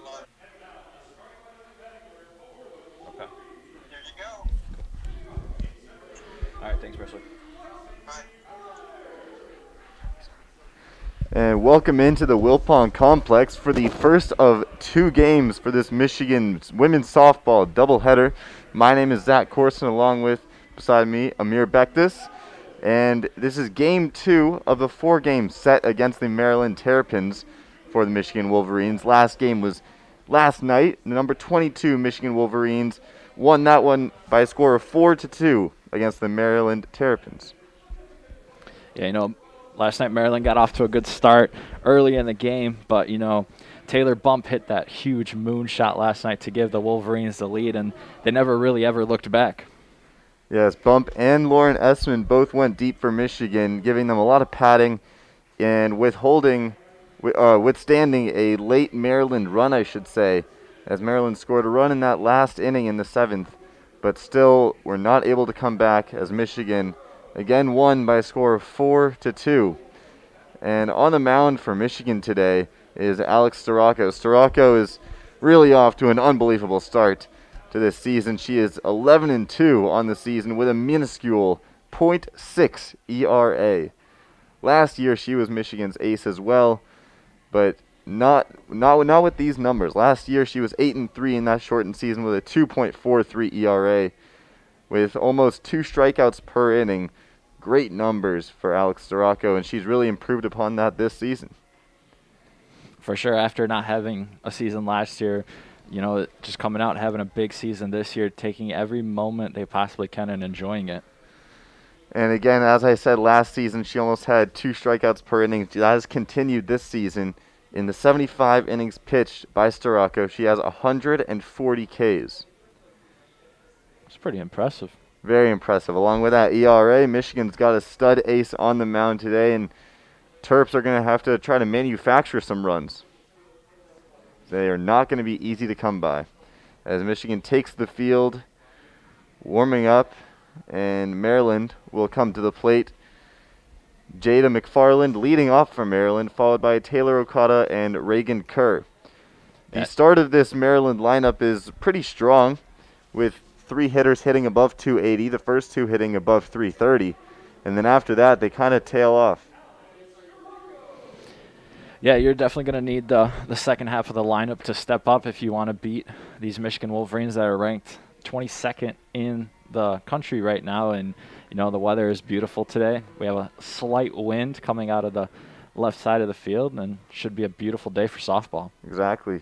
Okay. All right, thanks, Presley. And welcome into the Wilpon Complex for the first of two games for this Michigan women's softball doubleheader. My name is Zach Corson, along with, beside me, Amer Bektas. And this is game two of the four-game set against the Maryland Terrapins for the Michigan Wolverines. Last game was last night. The number 22 Michigan Wolverines won that one by a score of 4-2 against the Maryland Terrapins. Yeah, last night Maryland got off to a good start early in the game, but, Taylor Bump hit that huge moonshot last night to give the Wolverines the lead, and they never really ever looked back. Yes, Bump and Lauren Esmen both went deep for Michigan, giving them a lot of padding and withstanding a late Maryland run, I should say, as Maryland scored a run in that last inning in the seventh, but still were not able to come back as Michigan again won by a score of 4-2. And on the mound for Michigan today is Alex Sorakos. Sorakos is really off to an unbelievable start to this season. She is 11-2 on the season with a minuscule .6 ERA. Last year she was Michigan's ace as well, but not with these numbers. Last year she was 8-3 in that shortened season with a 2.43 ERA, with almost 2 strikeouts per inning. Great numbers for Alex Sorakos, and she's really improved upon that this season. For sure, after not having a season last year, just coming out and having a big season this year, taking every moment they possibly can and enjoying it. And again, as I said last season, she almost had 2 strikeouts per inning. That has continued this season. In the 75 innings pitched by Sorakos, she has 140 Ks. It's pretty impressive. Very impressive. Along with that ERA, Michigan's got a stud ace on the mound today, and Terps are going to have to try to manufacture some runs. They are not going to be easy to come by. As Michigan takes the field, warming up, and Maryland will come to the plate. Jada McFarland leading off for Maryland, followed by Taylor Okada and Reagan Kerr. The start of this Maryland lineup is pretty strong, with 3 hitters hitting above 280, the first 2 hitting above 330, and then after that they kind of tail off. Yeah, you're definitely going to need the second half of the lineup to step up if you want to beat these Michigan Wolverines that are ranked 22nd in the country right now. And, the weather is beautiful today. We have a slight wind coming out of the left side of the field, and should be a beautiful day for softball. Exactly.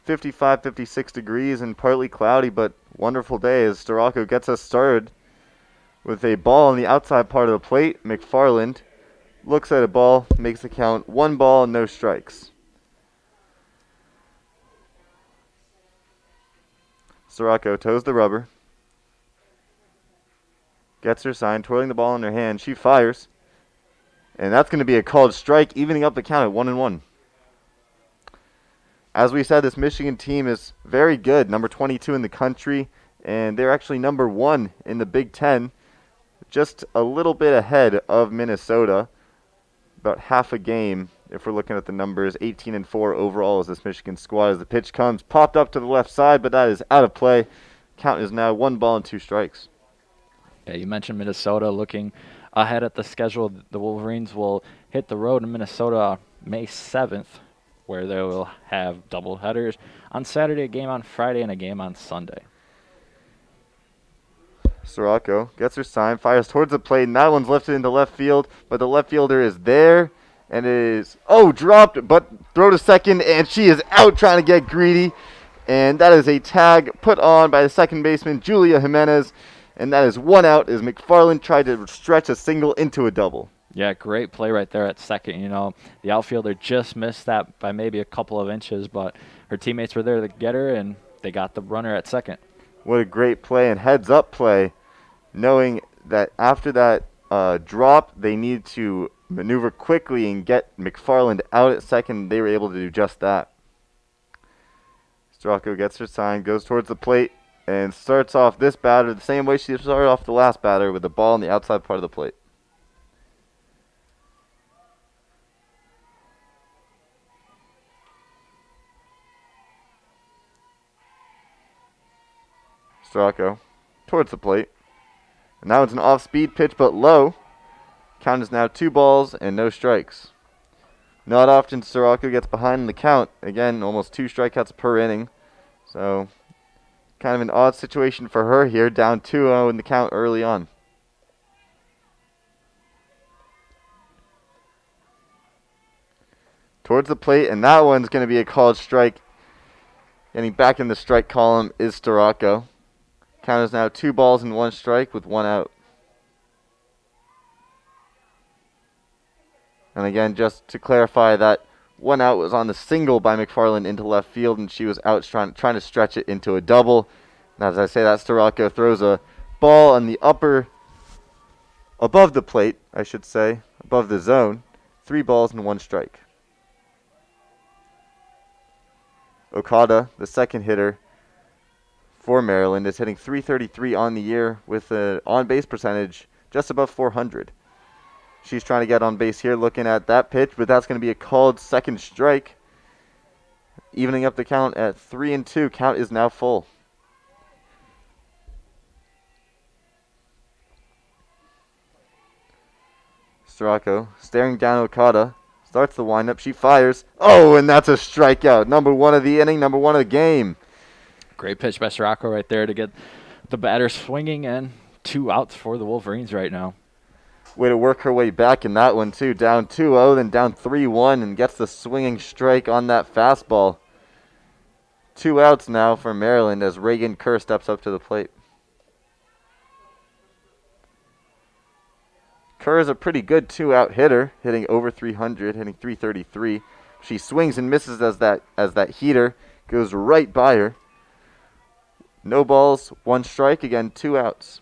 55, 56 degrees and partly cloudy, but wonderful day as Sorakos gets us started with a ball on the outside part of the plate. McFarland looks at a ball, makes the count 1 ball, no strikes. Sorakos toes the rubber. Gets her sign, twirling the ball in her hand. She fires. And that's going to be a called strike, evening up the count at 1-1. As we said, this Michigan team is very good, number 22 in the country, and they're actually number 1 in the Big Ten, just a little bit ahead of Minnesota. About half a game, if we're looking at the numbers. 18-4 overall is this Michigan squad as the pitch comes. Popped up to the left side, but that is out of play. Count is now 1 ball and 2 strikes. Yeah, you mentioned Minnesota. Looking ahead at the schedule, the Wolverines will hit the road in Minnesota May 7th, where they will have doubleheaders on Saturday, a game on Friday, and a game on Sunday. Sorakos gets her sign, fires towards the plate, and that one's lifted into left field, but the left fielder is there, and it is, dropped, but throw to second, and she is out trying to get greedy, and that is a tag put on by the second baseman, Julia Jimenez, and that is 1 out as McFarland tried to stretch a single into a double. Yeah, great play right there at second. The outfielder just missed that by maybe a couple of inches, but her teammates were there to get her, and they got the runner at second. What a great play and heads-up play, knowing that after that drop, they need to maneuver quickly and get McFarland out at second. They were able to do just that. Sorakos gets her sign, goes towards the plate, and starts off this batter the same way she started off the last batter, with the ball on the outside part of the plate. Sorakos towards the plate. And now it's an off-speed pitch, but low. Count is now 2 balls and no strikes. Not often Sorakos gets behind the count. Again, almost 2 strikeouts per inning. So, kind of an odd situation for her here, down 2-0 in the count early on. Towards the plate, and that one's going to be a called strike. Getting back in the strike column is Sorakos. Count is now 2 balls and 1 strike with 1 out. And again, just to clarify, that 1 out was on the single by McFarland into left field, and she was out trying to stretch it into a double. And as I say that, Sorakos throws a ball on the above the plate, I should say, above the zone. 3 balls and 1 strike. Okada, the second hitter for Maryland, is hitting .333 on the year with an on-base percentage just above 400. She's trying to get on base here, looking at that pitch, but that's going to be a called second strike. Evening up the count at 3-2. Count is now full. Sorakos staring down Okada. Starts the windup. She fires. Oh, and that's a strikeout. Number 1 of the inning, number 1 of the game. Great pitch by Sorakos right there to get the batter swinging, and 2 outs for the Wolverines right now. Way to work her way back in that one, too. Down 2-0, then down 3-1, and gets the swinging strike on that fastball. 2 outs now for Maryland as Reagan Kerr steps up to the plate. Kerr is a pretty good 2-out hitter, hitting over 300, hitting .333. She swings and misses as that heater goes right by her. No balls, 1 strike, again 2 outs.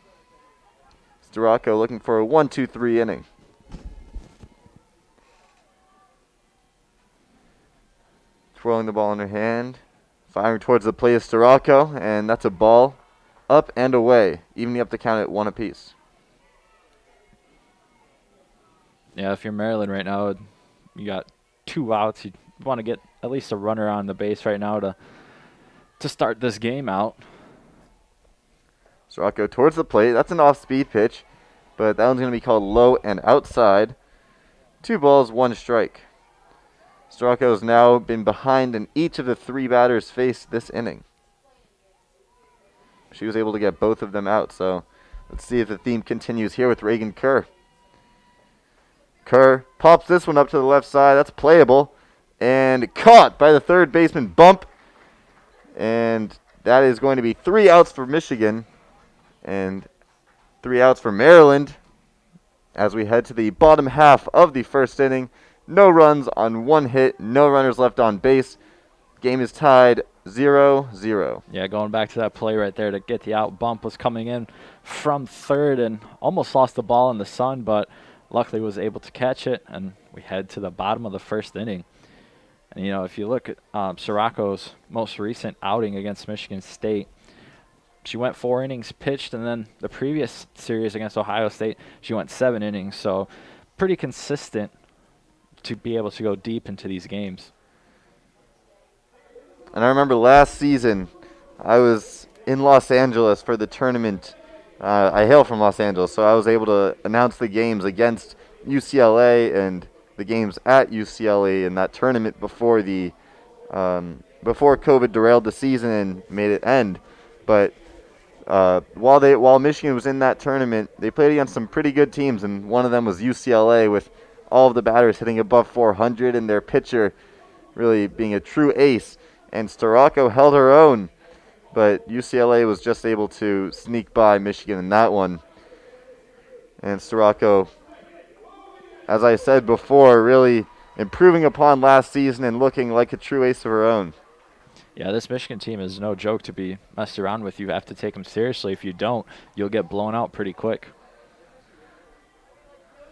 Sorakos looking for a 1-2-3 inning. Twirling the ball in her hand, firing towards the plate is Sorakos, and that's a ball up and away, evening up the count at 1 apiece. Yeah, if you're Maryland right now, you got 2 outs. You want to get at least a runner on the base right now to start this game out. Sorakos towards the plate. That's an off-speed pitch, but that one's going to be called low and outside. 2 balls, 1 strike. Sorakos has now been behind in each of the 3 batters faced this inning. She was able to get both of them out, so let's see if the theme continues here with Reagan Kerr. Kerr pops this one up to the left side. That's playable. And caught by the third baseman bump. And that is going to be 3 outs for Michigan. And 3 outs for Maryland. As we head to the bottom half of the first inning. No runs on 1 hit. No runners left on base. Game is tied 0-0. Yeah, going back to that play right there to get the out. Bump was coming in from third and almost lost the ball in the sun, but luckily was able to catch it, and we head to the bottom of the first inning. And, you know, if you look at Sorakos' most recent outing against Michigan State, she went 4 innings pitched, and then the previous series against Ohio State, she went 7 innings. So pretty consistent to be able to go deep into these games. And I remember last season, I was in Los Angeles for the tournament. I hail from Los Angeles, so I was able to announce the games against UCLA and the games at UCLA in that tournament before before COVID derailed the season and made it end. But while Michigan was in that tournament, they played against some pretty good teams, and one of them was UCLA, with all of the batters hitting above 400 and their pitcher really being a true ace. And Sorakos held her own, but UCLA was just able to sneak by Michigan in that one. And Sorakos, as I said before, really improving upon last season and looking like a true ace of her own. Yeah, this Michigan team is no joke to be messed around with. You have to take them seriously. If you don't, you'll get blown out pretty quick.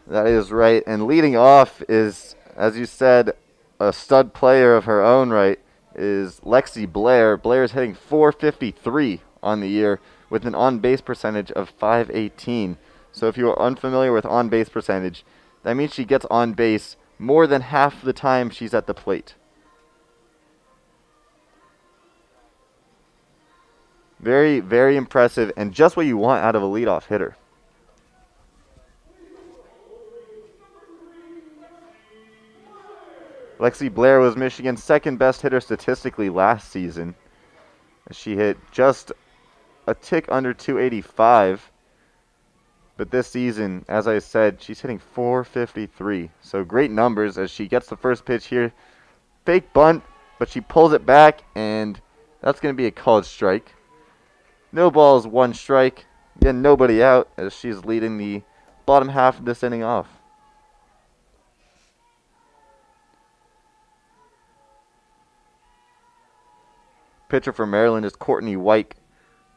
That is right. And leading off is, as you said, a stud player of her own right, is Lexi Blair. Blair is hitting .453 on the year with an on-base percentage of .518. So if you are unfamiliar with on-base percentage, that means she gets on base more than half the time she's at the plate. Very, very impressive, and just what you want out of a leadoff hitter. Lexi Blair was Michigan's second best hitter statistically last season. She hit just a tick under 285. But this season, as I said, she's hitting 453. So great numbers as she gets the first pitch here. Fake bunt, but she pulls it back, and that's going to be a called strike. No balls, one strike. Again, nobody out as she's leading the bottom half of this inning off. Pitcher for Maryland is Courtney Wyke.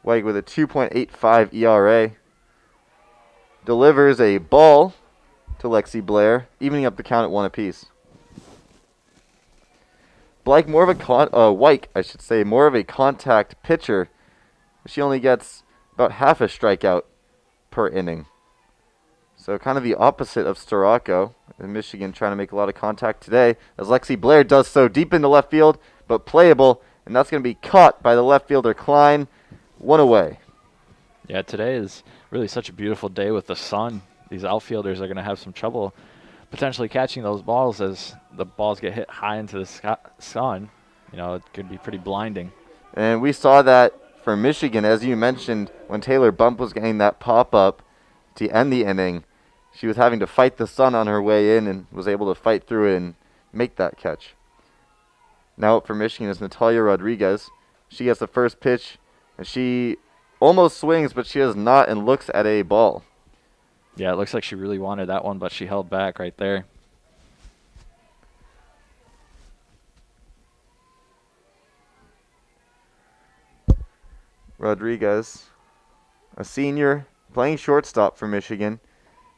Wyke with a 2.85 ERA. Delivers a ball to Lexi Blair, evening up the count at 1 apiece. Wyke, more of a contact pitcher. She only gets about half a strikeout per inning. So kind of the opposite of Sorakos. Michigan trying to make a lot of contact today, as Lexi Blair does so deep into left field, but playable, and that's going to be caught by the left fielder Klein. One away. Yeah, today is really such a beautiful day with the sun. These outfielders are going to have some trouble potentially catching those balls as the balls get hit high into the sun. You know, it could be pretty blinding. And we saw that for Michigan, as you mentioned, when Taylor Bump was getting that pop-up to end the inning. She was having to fight the sun on her way in and was able to fight through it and make that catch. Now up for Michigan is Natalia Rodriguez. She gets the first pitch, and she almost swings, but she does not, and looks at a ball. Yeah, it looks like she really wanted that one, but she held back right there. Rodriguez, a senior, playing shortstop for Michigan,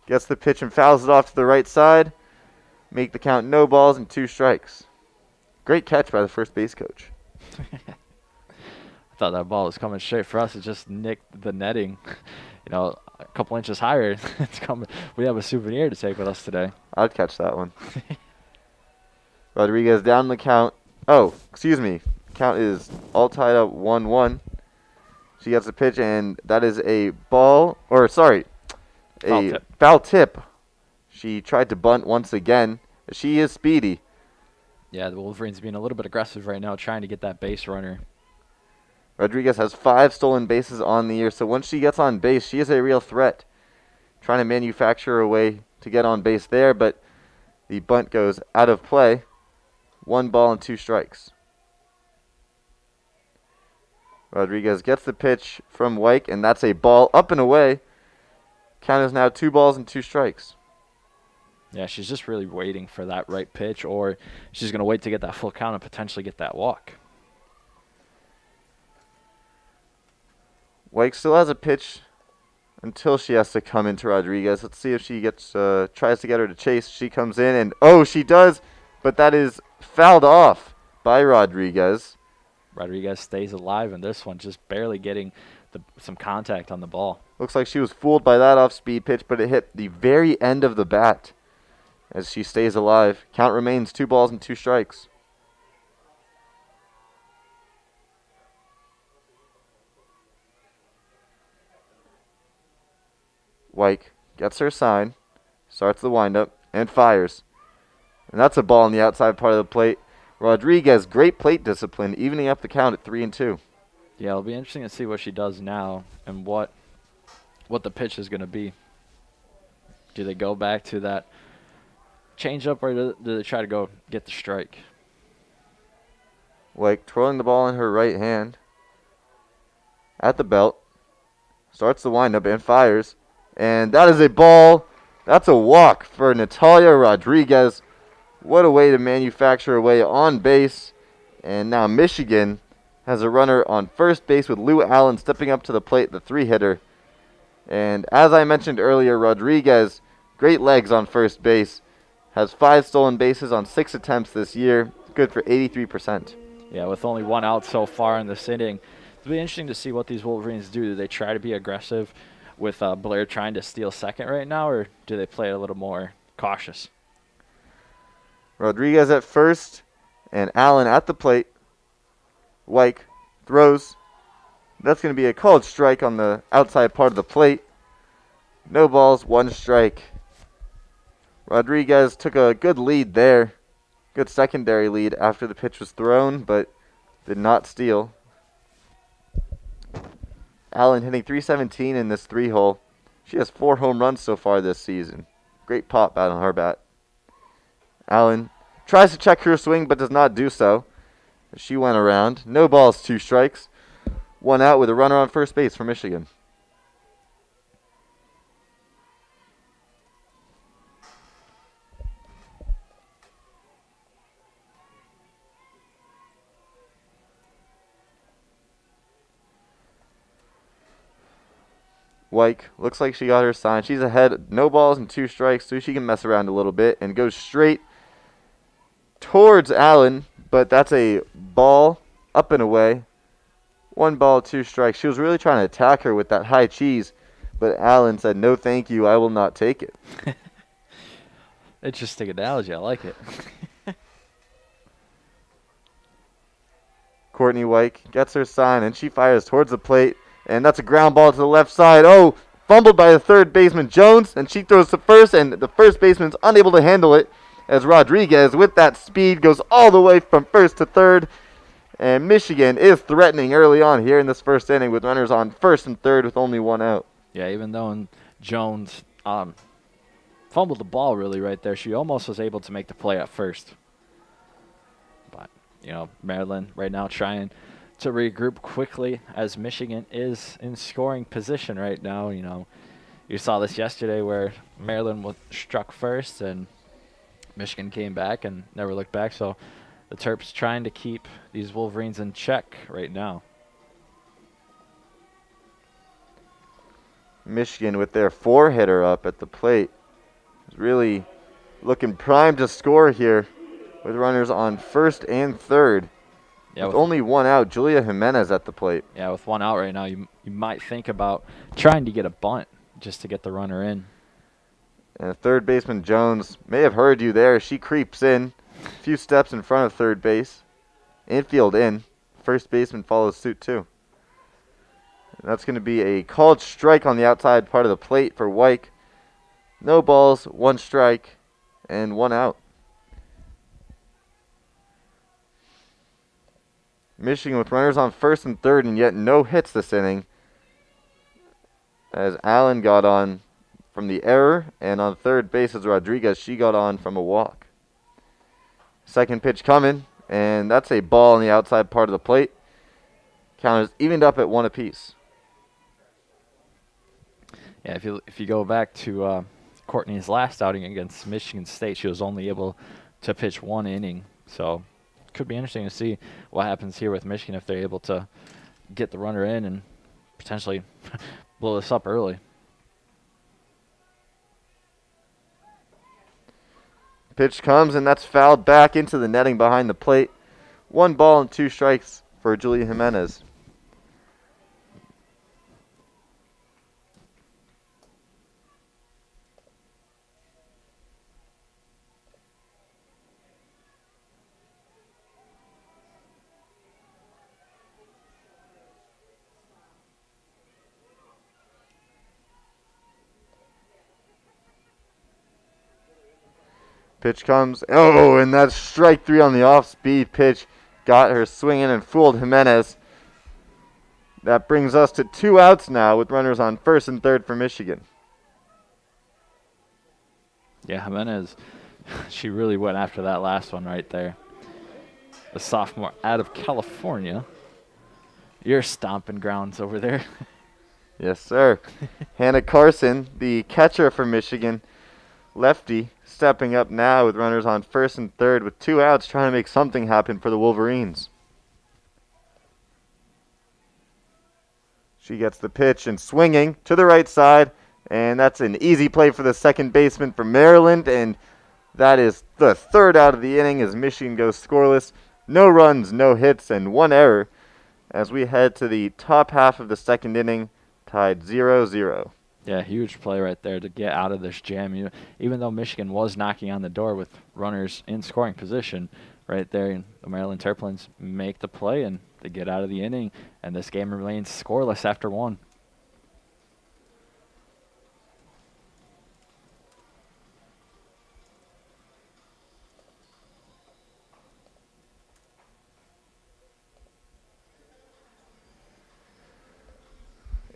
gets the pitch and fouls it off to the right side. Make the count no balls and 2 strikes. Great catch by the first base coach. I thought that ball was coming straight for us. It just nicked the netting, you know, a couple inches higher. It's coming. We have a souvenir to take with us today. I'd catch that one. Rodriguez down the count. Oh, excuse me. Count is all tied up 1-1. She gets a pitch, and that is a foul tip. She tried to bunt once again. She is speedy. Yeah, the Wolverines being a little bit aggressive right now, trying to get that base runner. Rodriguez has 5 stolen bases on the year, so once she gets on base, she is a real threat. Trying to manufacture a way to get on base there, but the bunt goes out of play. 1 ball and 2 strikes. Rodriguez gets the pitch from Wyke, and that's a ball up and away. Count is now 2 balls and 2 strikes. Yeah, she's just really waiting for that right pitch, or she's going to wait to get that full count and potentially get that walk. Wyke still has a pitch until she has to come into Rodriguez. Let's see if she gets tries to get her to chase. She comes in, and she does, but that is fouled off by Rodriguez. Rodriguez stays alive in this one, just barely getting some contact on the ball. Looks like she was fooled by that off-speed pitch, but it hit the very end of the bat as she stays alive. Count remains 2 balls and 2 strikes. Wyke gets her sign, starts the windup, and fires. And that's a ball on the outside part of the plate. Rodriguez, great plate discipline, evening up the count at 3-2. Yeah, it'll be interesting to see what she does now and what the pitch is going to be. Do they go back to that changeup, or do they try to go get the strike? Wyke twirling the ball in her right hand at the belt, starts the windup and fires. And that is a ball. That's a walk for Natalia Rodriguez. What a way to manufacture a way on base. And now Michigan has a runner on first base with Lou Allen stepping up to the plate, the 3-hitter. And as I mentioned earlier, Rodriguez, great legs on first base, has 5 stolen bases on 6 attempts this year. Good for 83%. Yeah, with only 1 out so far in this inning. It'll be interesting to see what these Wolverines do. Do they try to be aggressive with Blair trying to steal second right now, or do they play a little more cautious? Rodriguez at first and Allen at the plate. Wyke throws, That's going to be a called strike on the outside part of the plate. No balls, 1 strike. Rodriguez took a good lead there. Good secondary lead after the pitch was thrown, but did not steal. Allen hitting .317 in this 3-hole. She has 4 home runs so far this season. Great pop out on her bat. Allen tries to check her swing, but does not do so. She went around. No balls, 2 strikes. 1 out with a runner on first base for Michigan. Wyke looks like she got her sign. She's ahead, no balls and 2 strikes, so she can mess around a little bit and goes straight towards Allen, but that's a ball up and away. 1 ball, 2 strikes. She was really trying to attack her with that high cheese, but Allen said, "No, thank you. I will not take it." Interesting analogy. I like it. Courtney Wyke gets her sign, and she fires towards the plate. And that's a ground ball to the left side. Oh, fumbled by the third baseman, Jones. And she throws to first, and the first baseman's unable to handle it as Rodriguez, with that speed, goes all the way from first to third. And Michigan is threatening early on here in this first inning with runners on first and third with only 1 out. Yeah, even though Jones fumbled the ball really right there, she almost was able to make the play at first. But, Maryland right now trying to regroup quickly as Michigan is in scoring position right now. You saw this yesterday where Maryland struck first and Michigan came back and never looked back. So the Terps trying to keep these Wolverines in check right now. Michigan with their 4-hitter up at the plate is really looking primed to score here with runners on first and third. Yeah, with only 1 out, Julia Jimenez at the plate. Yeah, with 1 out right now, you might think about trying to get a bunt just to get the runner in. And third baseman Jones may have heard you there. She creeps in a few steps in front of third base. Infield in. First baseman follows suit too. And that's going to be a called strike on the outside part of the plate for Wyke. No balls, 1 strike, and 1 out. Michigan with runners on first and third, and yet no hits this inning, as Allen got on from the error, and on third base as Rodriguez, she got on from a walk. Second pitch coming, and that's a ball on the outside part of the plate. Count is evened up at 1 apiece. Yeah, if you go back to Courtney's last outing against Michigan State, she was only able to pitch 1 inning, so could be interesting to see what happens here with Michigan if they're able to get the runner in and potentially blow this up early. Pitch comes, and that's fouled back into the netting behind the plate. 1 ball and 2 strikes for Julia Jimenez. Pitch comes. Oh, and that's strike 3 on the off-speed pitch. Got her swinging and fooled Jimenez. That brings us to 2 outs now with runners on first and third for Michigan. Yeah, Jimenez, she really went after that last one right there. The sophomore out of California. Your stomping grounds over there. Yes, sir. Hannah Carson, the catcher for Michigan, lefty, stepping up now with runners on first and third with 2 outs, trying to make something happen for the Wolverines. She gets the pitch and swinging to the right side, and that's an easy play for the second baseman for Maryland, and that is the 3rd out of the inning as Michigan goes scoreless. No runs, no hits, and 1 error as we head to the top half of the 2nd inning, tied 0-0. Yeah, huge play right there to get out of this jam. Even though Michigan was knocking on the door with runners in scoring position, right there. And the Maryland Terrapins make the play, and they get out of the inning, and this game remains scoreless after 1.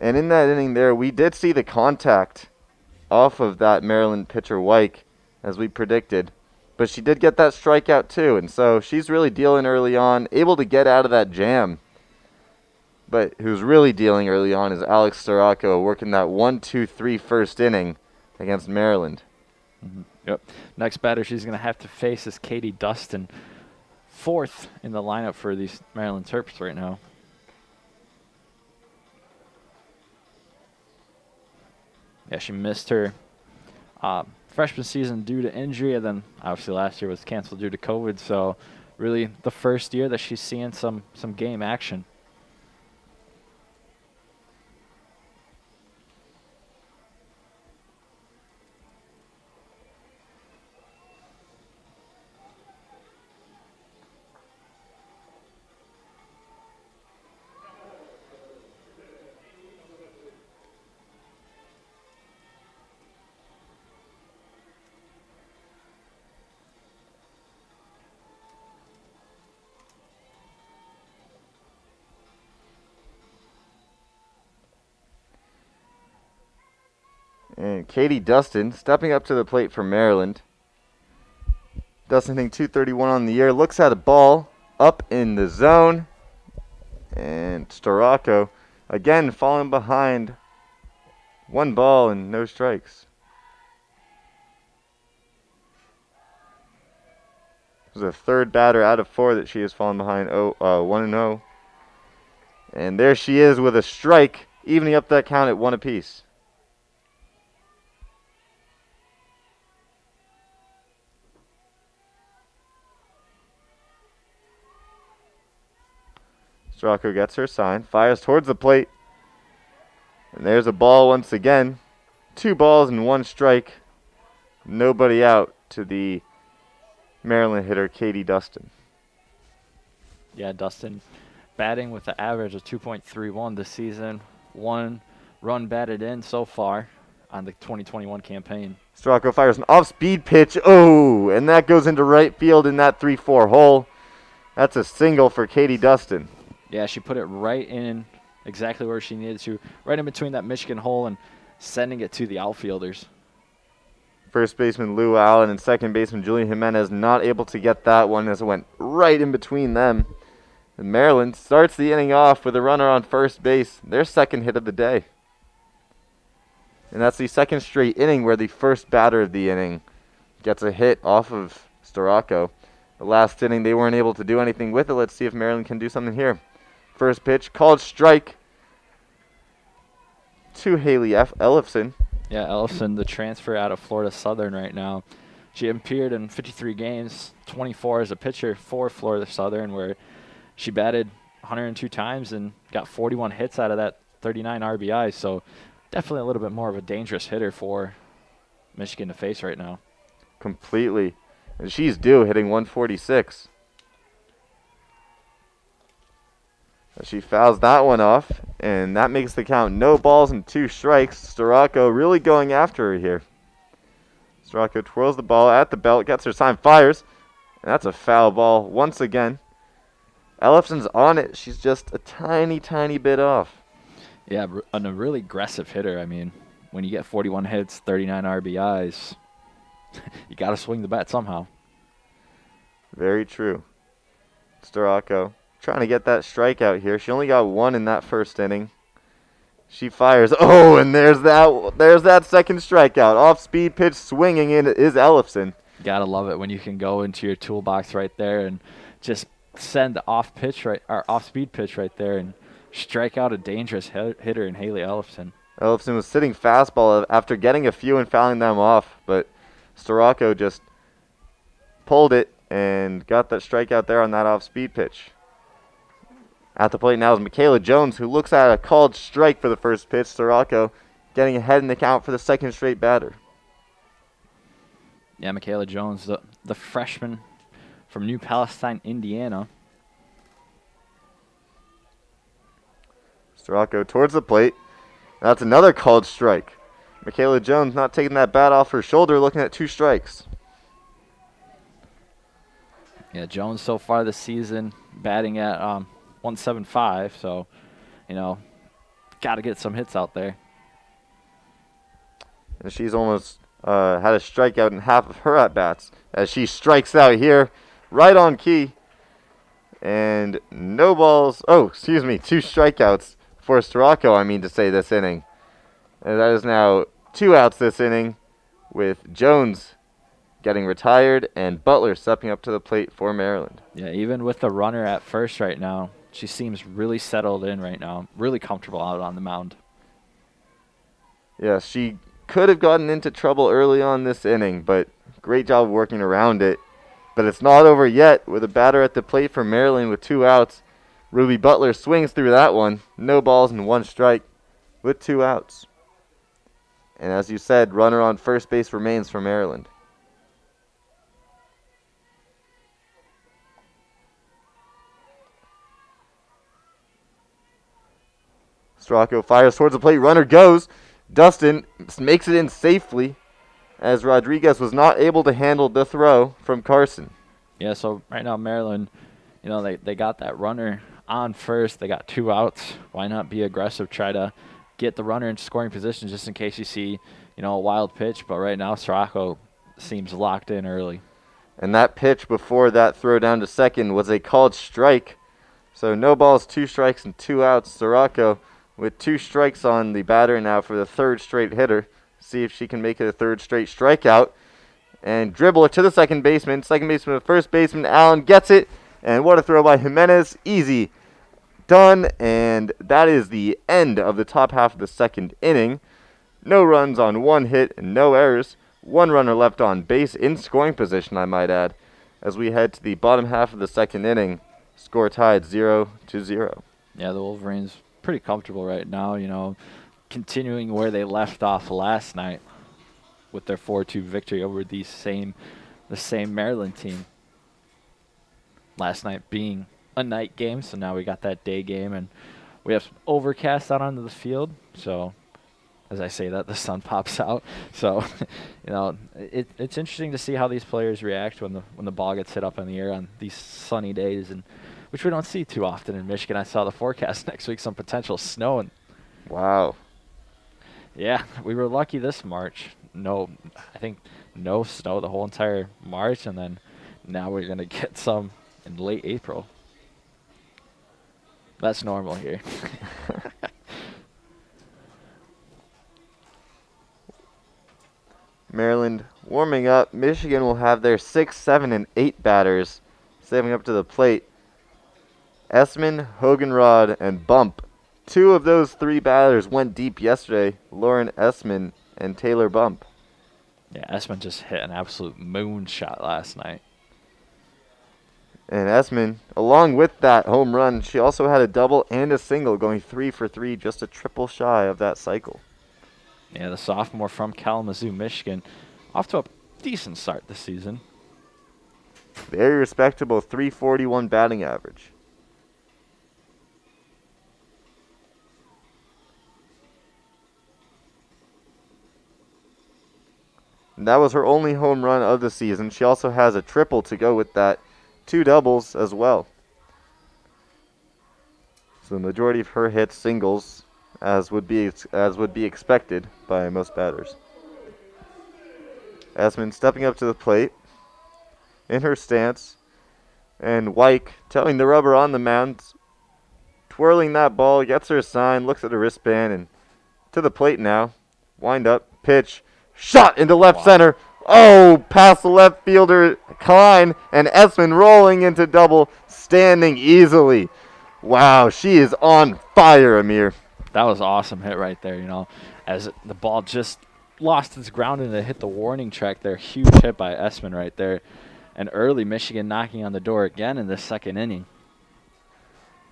And in that inning there, we did see the contact off of that Maryland pitcher, Wyke, as we predicted. But she did get that strikeout too, and so she's really dealing early on, able to get out of that jam. But who's really dealing early on is Alex Sorakos, working that 1-2-3 first inning against Maryland. Mm-hmm. Yep. Next batter she's going to have to face is Katie Dustin, 4th in the lineup for these Maryland Terps right now. Yeah, she missed her freshman season due to injury, and then obviously last year was canceled due to COVID. So really the first year that she's seeing some game action. And Katie Dustin stepping up to the plate for Maryland. Dustin hitting .231 on the year. Looks at a ball up in the zone. And Sorakos again falling behind. 1 ball and no strikes. This is the 3rd batter out of 4 that she has fallen behind 1-0. And there she is with a strike, evening up that count at 1 apiece. Sorakos gets her sign, fires towards the plate. And there's a ball once again. 2 balls and 1 strike. Nobody out to the Maryland hitter, Katie Dustin. Yeah, Dustin batting with an average of 2.31 this season. 1 run batted in so far on the 2021 campaign. Sorakos fires an off-speed pitch. Oh, and that goes into right field in that 3-4 hole. That's a single for Katie Dustin. Yeah, she put it right in exactly where she needed to, right in between that Michigan hole and sending it to the outfielders. First baseman Lou Allen and second baseman Julian Jimenez not able to get that one as it went right in between them. And Maryland starts the inning off with a runner on first base, their 2nd hit of the day. And that's the 2nd straight inning where the first batter of the inning gets a hit off of Sorakos. The last inning they weren't able to do anything with it. Let's see if Maryland can do something here. First pitch, called strike to Haley Ellefson. Yeah, Ellefson, the transfer out of Florida Southern right now. She appeared in 53 games, 24 as a pitcher for Florida Southern, where she batted 102 times and got 41 hits out of that, 39 RBI. So definitely a little bit more of a dangerous hitter for Michigan to face right now. Completely. And she's due, hitting 146. She fouls that one off, and that makes the count no balls and 2 strikes. Sorakos really going after her here. Sorakos twirls the ball at the belt, gets her sign, fires, and that's a foul ball once again. Ellefson's on it. She's just a tiny, tiny bit off. Yeah, a really aggressive hitter. I mean, when you get 41 hits, 39 RBIs, you got to swing the bat somehow. Very true. Sorakos trying to get that strikeout here. She only got 1 in that first inning. She fires. Oh, and there's that second strikeout. Off-speed pitch swinging in is Ellefson. Gotta love it when you can go into your toolbox right there and just send the off-speed pitch right there and strike out a dangerous hitter in Haley Ellefson. Ellefson was sitting fastball after getting a few and fouling them off, but Sorakos just pulled it and got that strikeout there on that off-speed pitch. At the plate now is Michaela Jones, who looks at a called strike for the first pitch. Sorakos getting ahead in the count for the 2nd straight batter. Yeah, Michaela Jones, the freshman from New Palestine, Indiana. Sorakos towards the plate. That's another called strike. Michaela Jones not taking that bat off her shoulder, looking at 2 strikes. Yeah, Jones so far this season batting at 175, so, got to get some hits out there. And she's almost had a strikeout in half of her at-bats as she strikes out here, right on key. And no balls. Oh, excuse me, 2 strikeouts for Sorakos, I mean to say, this inning. And that is now 2 outs this inning, with Jones getting retired and Butler stepping up to the plate for Maryland. Yeah, even with the runner at first right now, she seems really settled in right now, really comfortable out on the mound. Yeah, she could have gotten into trouble early on this inning, but great job working around it. But it's not over yet with a batter at the plate for Maryland with 2 outs. Ruby Butler swings through that one. No balls and 1 strike with 2 outs. And as you said, runner on first base remains for Maryland. Sorakos fires towards the plate. Runner goes. Dustin makes it in safely as Rodriguez was not able to handle the throw from Carson. Yeah, so right now Maryland, they got that runner on first. They got 2 outs. Why not be aggressive? Try to get the runner in scoring position just in case you see, a wild pitch. But right now Sorakos seems locked in early. And that pitch before that throw down to second was a called strike. So no balls, 2 strikes, and 2 outs. Sorakos with 2 strikes on the batter now for the 3rd straight hitter. See if she can make it a 3rd straight strikeout. And dribble it to the second baseman. Second baseman to first baseman. Allen gets it. And what a throw by Jimenez. Easy. Done. And that is the end of the top half of the 2nd inning. No runs on 1 hit and no errors. 1 runner left on base in scoring position, I might add. As we head to the bottom half of the 2nd inning. Score tied 0-0. Yeah, the Wolverines pretty comfortable right now, continuing where they left off last night with their 4-2 victory over the same Maryland team. Last night being a night game, so now we got that day game, and we have some overcast out onto the field. So, as I say that, the sun pops out. So, it's interesting to see how these players react when the ball gets hit up in the air on these sunny days, and which we don't see too often in Michigan. I saw the forecast next week, some potential snow. And wow. Yeah, we were lucky this March. I think no snow the whole entire March, and then now we're going to get some in late April. That's normal here. Maryland warming up. Michigan will have their 6, 7, and 8 batters saving up to the plate. Esmen, Hoganrod, and Bump. 2 of those 3 batters went deep yesterday. Lauren Esmen and Taylor Bump. Yeah, Esmen just hit an absolute moonshot last night. And Esmen, along with that home run, she also had a double and a single, going 3 for 3, just a triple shy of that cycle. Yeah, the sophomore from Kalamazoo, Michigan, off to a decent start this season. Very respectable 341 batting average. And that was her only home run of the season. She also has a triple to go with that. 2 doubles as well. So the majority of her hits singles, as would be expected by most batters. Esmen stepping up to the plate in her stance, and Wyke telling the rubber on the mound, twirling that ball, gets her sign, looks at her wristband, and to the plate now. Wind up, pitch, shot into left center. Oh, past the left fielder, Klein, and Esmen rolling into double, standing easily. Wow, she is on fire, Amer. That was an awesome hit right there, as the ball just lost its ground and it hit the warning track there. Huge hit by Esmen right there. And early Michigan knocking on the door again in the 2nd inning.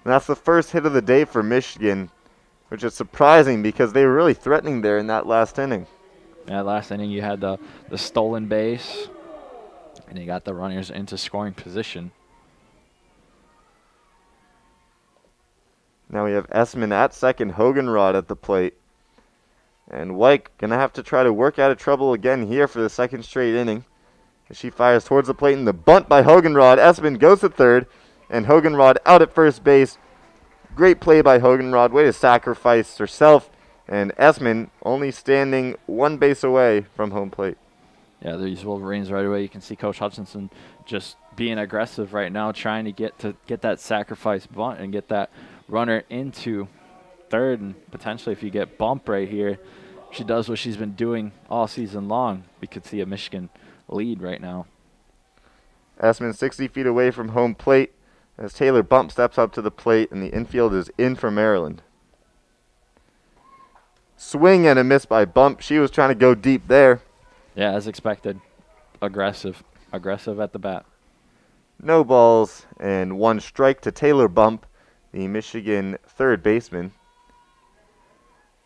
And that's the first hit of the day for Michigan, which is surprising because they were really threatening there in that last inning. Yeah, last inning you had the stolen base. And you got the runners into scoring position. Now we have Esmen at second, Hoganrod at the plate. And White going to have to try to work out of trouble again here for the second straight inning. She fires towards the plate, and the bunt by Hoganrod. Esmen goes to third, and Hoganrod out at first base. Great play by Hoganrod. Way to sacrifice herself. And Esmen only standing one base away from home plate. Yeah, these Wolverines right away. You can see Coach Hutchinson just being aggressive right now, trying to get that sacrifice bunt and get that runner into third. And potentially, if you get bump right here, she does what she's been doing all season long. We could see a Michigan lead right now. Esmen 60 feet away from home plate as Taylor Bump steps up to the plate, and the infield is in for Maryland. Swing and a miss by Bump. She was trying to go deep there. Yeah, as expected. Aggressive at the bat. No balls and one strike to Taylor Bump, the Michigan third baseman,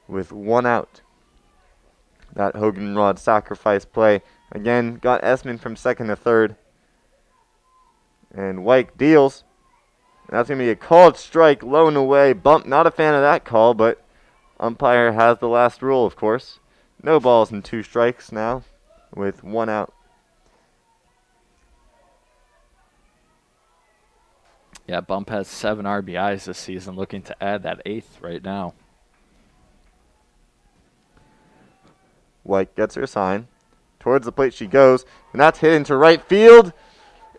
with one out. That Hoganrod sacrifice play again got Esmen from second to third. And White deals. That's going to be a called strike, low and away. Bump, not a fan of that call, but umpire has the last rule, of course. No balls and 2 strikes now with 1 out. Yeah, Bump has 7 RBIs this season, looking to add that 8th right now. White gets her sign. Towards the plate she goes, and that's hit into right field.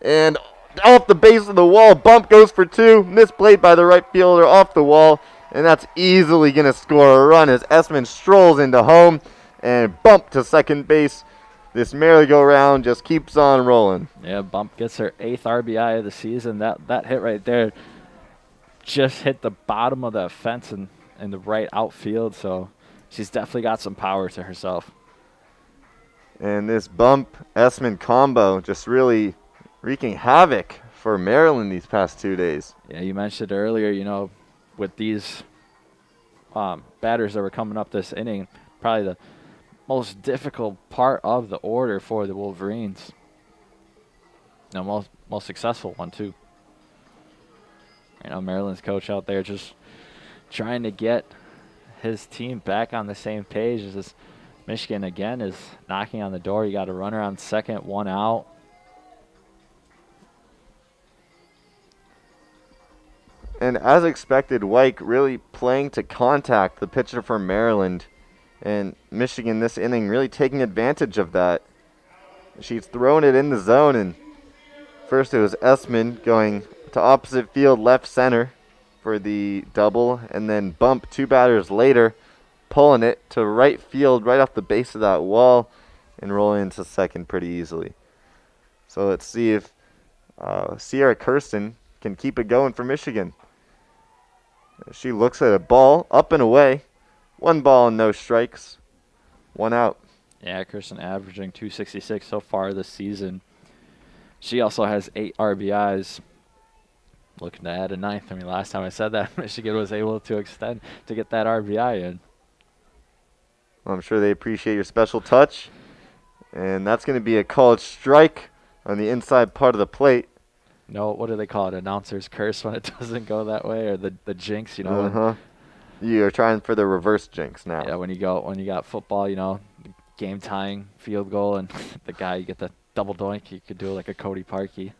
And off the base of the wall, Bump goes for 2. Misplayed by the right fielder off the wall, and that's easily going to score a run as Esmen strolls into home and Bump to second base. This merry-go-round just keeps on rolling. Yeah, Bump gets her 8th RBI of the season. That hit right there just hit the bottom of the fence in the right outfield, so she's definitely got some power to herself. And this Bump-Esmen combo just really wreaking havoc for Maryland these past 2 days. Yeah, you mentioned earlier, with these batters that were coming up this inning, probably the most difficult part of the order for the Wolverines. Most successful one, too. Maryland's coach out there just trying to get his team back on the same page as this Michigan, again, is knocking on the door. You got a runner on second, 1 out. And as expected, White really playing to contact the pitcher for Maryland. And Michigan this inning really taking advantage of that. She's throwing it in the zone, and first it was Esmen going to opposite field left center for the double, and then Bump 2 batters later pulling it to right field right off the base of that wall and rolling into second pretty easily. So let's see if Sierra Carson can keep it going for Michigan. She looks at a ball up and away. 1 ball and no strikes. 1 out. Yeah, Carson averaging 266 so far this season. She also has 8 RBIs. Looking to add a 9th. I mean, last time I said that, Michigan was able to extend to get that RBI in. Well, I'm sure they appreciate your special touch. And that's going to be a called strike on the inside part of the plate. No, what do they call it? Announcer's curse when it doesn't go that way, or the jinx, You're trying for the reverse jinx now. Yeah, when you got football, game tying field goal, and the guy, you get the double doink, you could do like a Cody Parkey.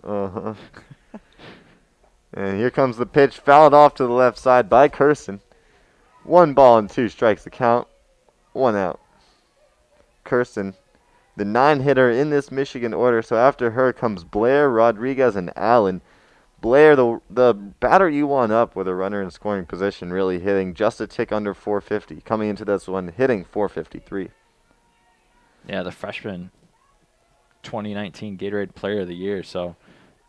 And here comes the pitch, fouled off to the left side by Carson. 1 ball and 2 strikes to count. 1 out. Carson, the 9-hitter in this Michigan order. So after her comes Blair, Rodriguez, and Allen. Blair, the batter you want up with a runner in scoring position, really hitting just a tick under 450. Coming into this one, hitting 453. Yeah, the freshman 2019 Gatorade Player of the Year. So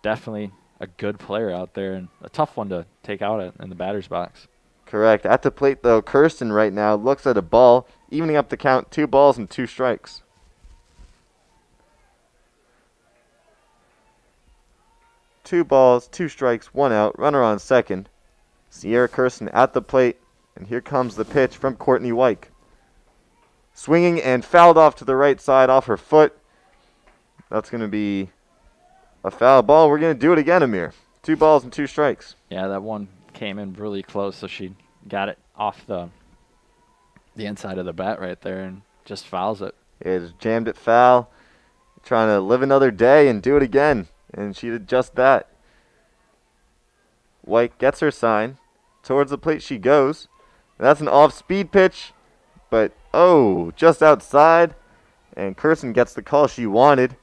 definitely a good player out there and a tough one to take out in the batter's box. Correct. At the plate, though, Carson right now looks at a ball, evening up the count, 2 balls and 2 strikes. Two balls, 2 strikes, 1 out, runner on second. Sierra Carson at the plate, and here comes the pitch from Courtney White. Swinging and fouled off to the right side off her foot. That's going to be a foul ball. We're going to do it again, Amer. 2 balls and 2 strikes. Yeah, that one came in really close, so she got it off the inside of the bat right there and just fouls it. Yeah, just jammed it foul. Trying to live another day and do it again. And she did just that. White gets her sign. Towards the plate she goes. That's an off-speed pitch. But, just outside. And Carson gets the call she wanted.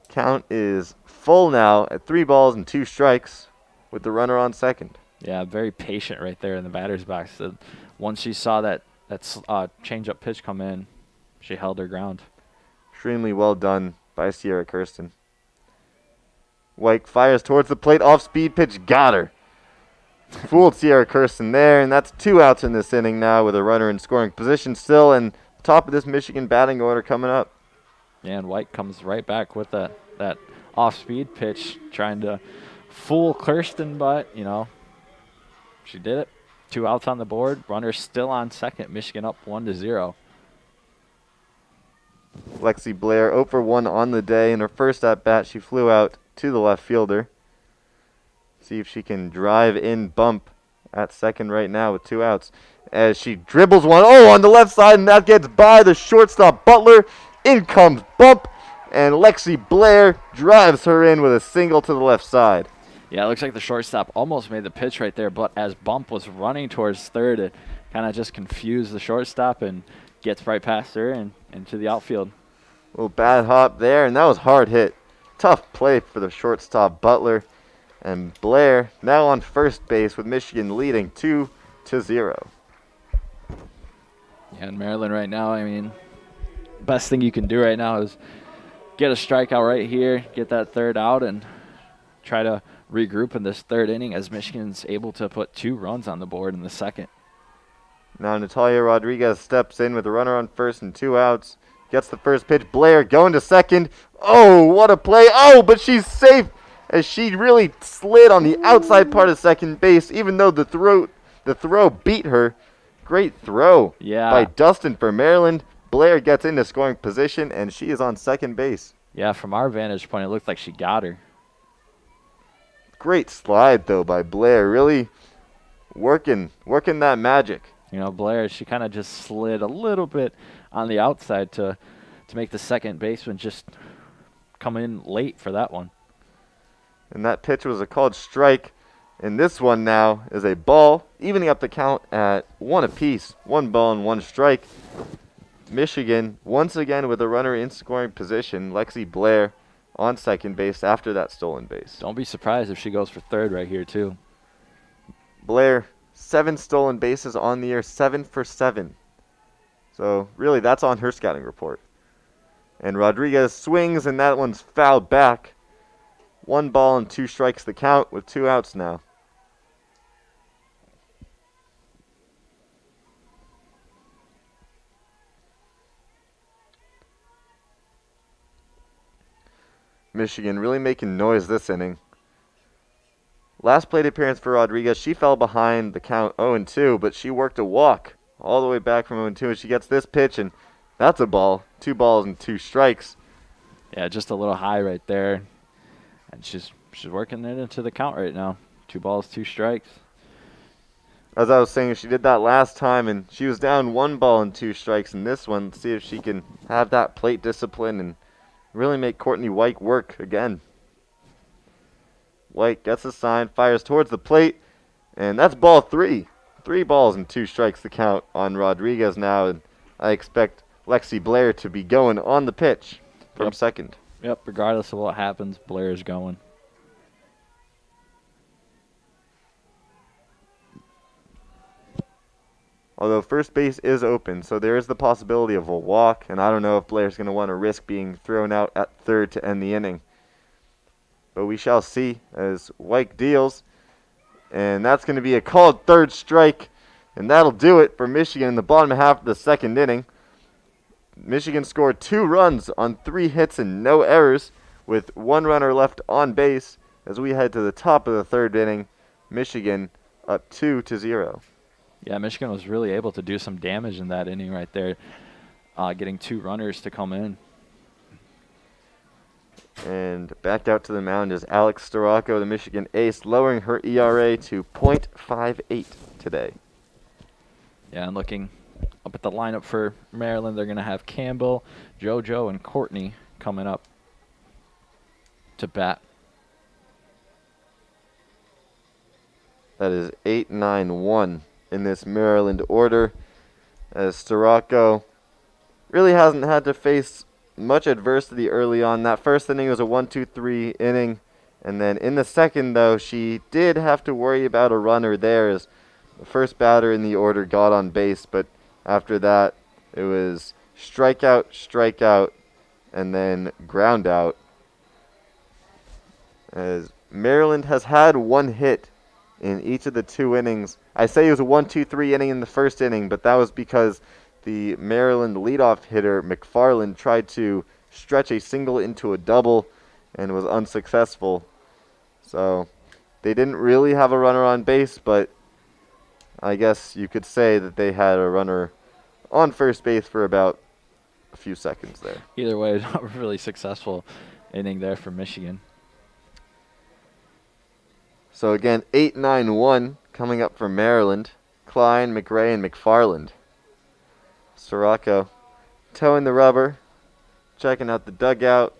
Count is full now at 3 balls and 2 strikes with the runner on second. Yeah, very patient right there in the batter's box. So once she saw that change-up pitch come in, she held her ground. Extremely well done by Sierra Kirsten. White fires towards the plate, off-speed pitch, got her. Fooled Sierra Kirsten there, and that's 2 outs in this inning now with a runner in scoring position still, and top of this Michigan batting order coming up. Yeah, and White comes right back with that off-speed pitch, trying to fool Kirsten, but, she did it. 2 outs on the board, runner still on second, Michigan up 1-0. Lexi Blair 0 for 1 on the day. In her first at-bat, she flew out to the left fielder. See if she can drive in Bump at second right now with 2 outs. As she dribbles one, on the left side, and that gets by the shortstop Butler. In comes Bump, and Lexi Blair drives her in with a single to the left side. Yeah, it looks like the shortstop almost made the pitch right there, but as Bump was running towards third, it kind of just confused the shortstop and gets right past her and into the outfield. A little bad hop there, and that was hard hit. Tough play for the shortstop Butler. And Blair now on first base with Michigan leading 2-0. Yeah, in Maryland right now, best thing you can do right now is get a strikeout right here, get that third out, and try to regroup in this third inning as Michigan's able to put 2 runs on the board in the second. Now Natalia Rodriguez steps in with a runner on first and 2 outs. Gets the first pitch. Blair going to second. Oh, what a play. But she's safe as she really slid on the outside part of second base, even though the throw beat her. Great throw by Dustin for Maryland. Blair gets into scoring position, and she is on second base. Yeah, from our vantage point, it looked like she got her. Great slide, though, by Blair. Really working that magic. Blair, she kind of just slid a little bit on the outside to make the second baseman just come in late for that one. And that pitch was a called strike. And this one now is a ball, evening up the count at 1 apiece. 1 ball and 1 strike. Michigan once again with a runner in scoring position. Lexi Blair on second base after that stolen base. Don't be surprised if she goes for third right here too. Blair, 7 stolen bases on the year, 7 for 7. So really that's on her scouting report. And Rodriguez swings, and that one's fouled back. 1 ball and 2 strikes the count with 2 outs now. Michigan really making noise this inning. Last plate appearance for Rodriguez, she fell behind the count 0-2, but she worked a walk all the way back from 0-2, and she gets this pitch, and that's a ball. 2 balls and 2 strikes. Yeah, just a little high right there. And she's working it into the count right now. 2 balls, 2 strikes. As I was saying, she did that last time, and she was down 1 ball and 2 strikes in this one. Let's see if she can have that plate discipline and really make Courtney White work again. White gets a sign, fires towards the plate, and that's ball 3. 3 balls and 2 strikes the count on Rodriguez now, and I expect Lexi Blair to be going on the pitch from second. Yep, regardless of what happens, Blair's going. Although first base is open, so there is the possibility of a walk, and I don't know if Blair's going to want to risk being thrown out at third to end the inning. But we shall see as White deals, and that's going to be a called third strike, and that'll do it for Michigan in the bottom half of the second inning. Michigan scored 2 runs on 3 hits and no errors, with 1 runner left on base as we head to the top of the third inning. Michigan up 2-0. Yeah, Michigan was really able to do some damage in that inning right there, getting 2 runners to come in. And back out to the mound is Alex Sorakos, the Michigan ace, lowering her ERA to .58 today. Yeah, and looking up at the lineup for Maryland, they're going to have Campbell, JoJo, and Courtney coming up to bat. That is 8-9-1 in this Maryland order, as Sorakos really hasn't had to face much adversity early on. That first inning was a 1-2-3 inning, and then in the second, though, she did have to worry about a runner there as the first batter in the order got on base, but after that, it was strikeout, strikeout, and then ground out. As Maryland has had one hit in each of the 2 innings. I say it was a 1-2-3 inning in the first inning, but that was because the Maryland leadoff hitter, McFarland, tried to stretch a single into a double and was unsuccessful. So they didn't really have a runner on base, but I guess you could say that they had a runner on first base for about a few seconds there. Either way, not a really successful inning there for Michigan. So again, 8-9-1 coming up for Maryland. Klein, McRae, and McFarland. Sorakos towing the rubber, checking out the dugout,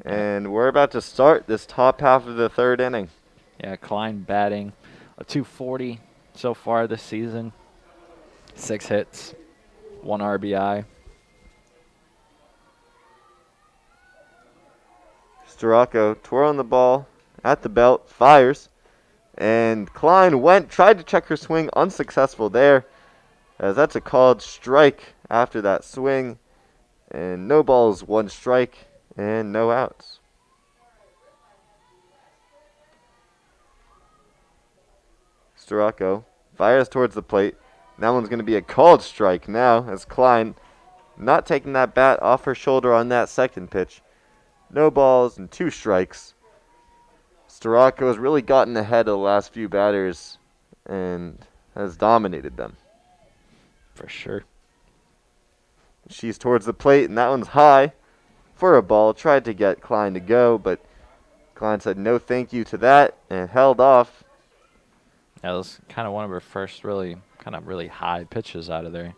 and we're about to start this top half of the 3rd inning. Yeah, Klein batting a .240 so far this season. 6 hits, 1 RBI. Sorakos twirling the ball at the belt, fires, and Klein tried to check her swing, unsuccessful there, as that's a called strike after that swing, and no balls, 1 strike, and no outs. Sorakos fires towards the plate. That one's going to be a called strike now, as Klein not taking that bat off her shoulder on that second pitch. No balls and 2 strikes. Sorakos has really gotten ahead of the last few batters and has dominated them. For sure. She's towards the plate, and that one's high for a ball. Tried to get Klein to go, but Klein said no thank you to that and held off. That was kind of one of her first really high pitches out of there.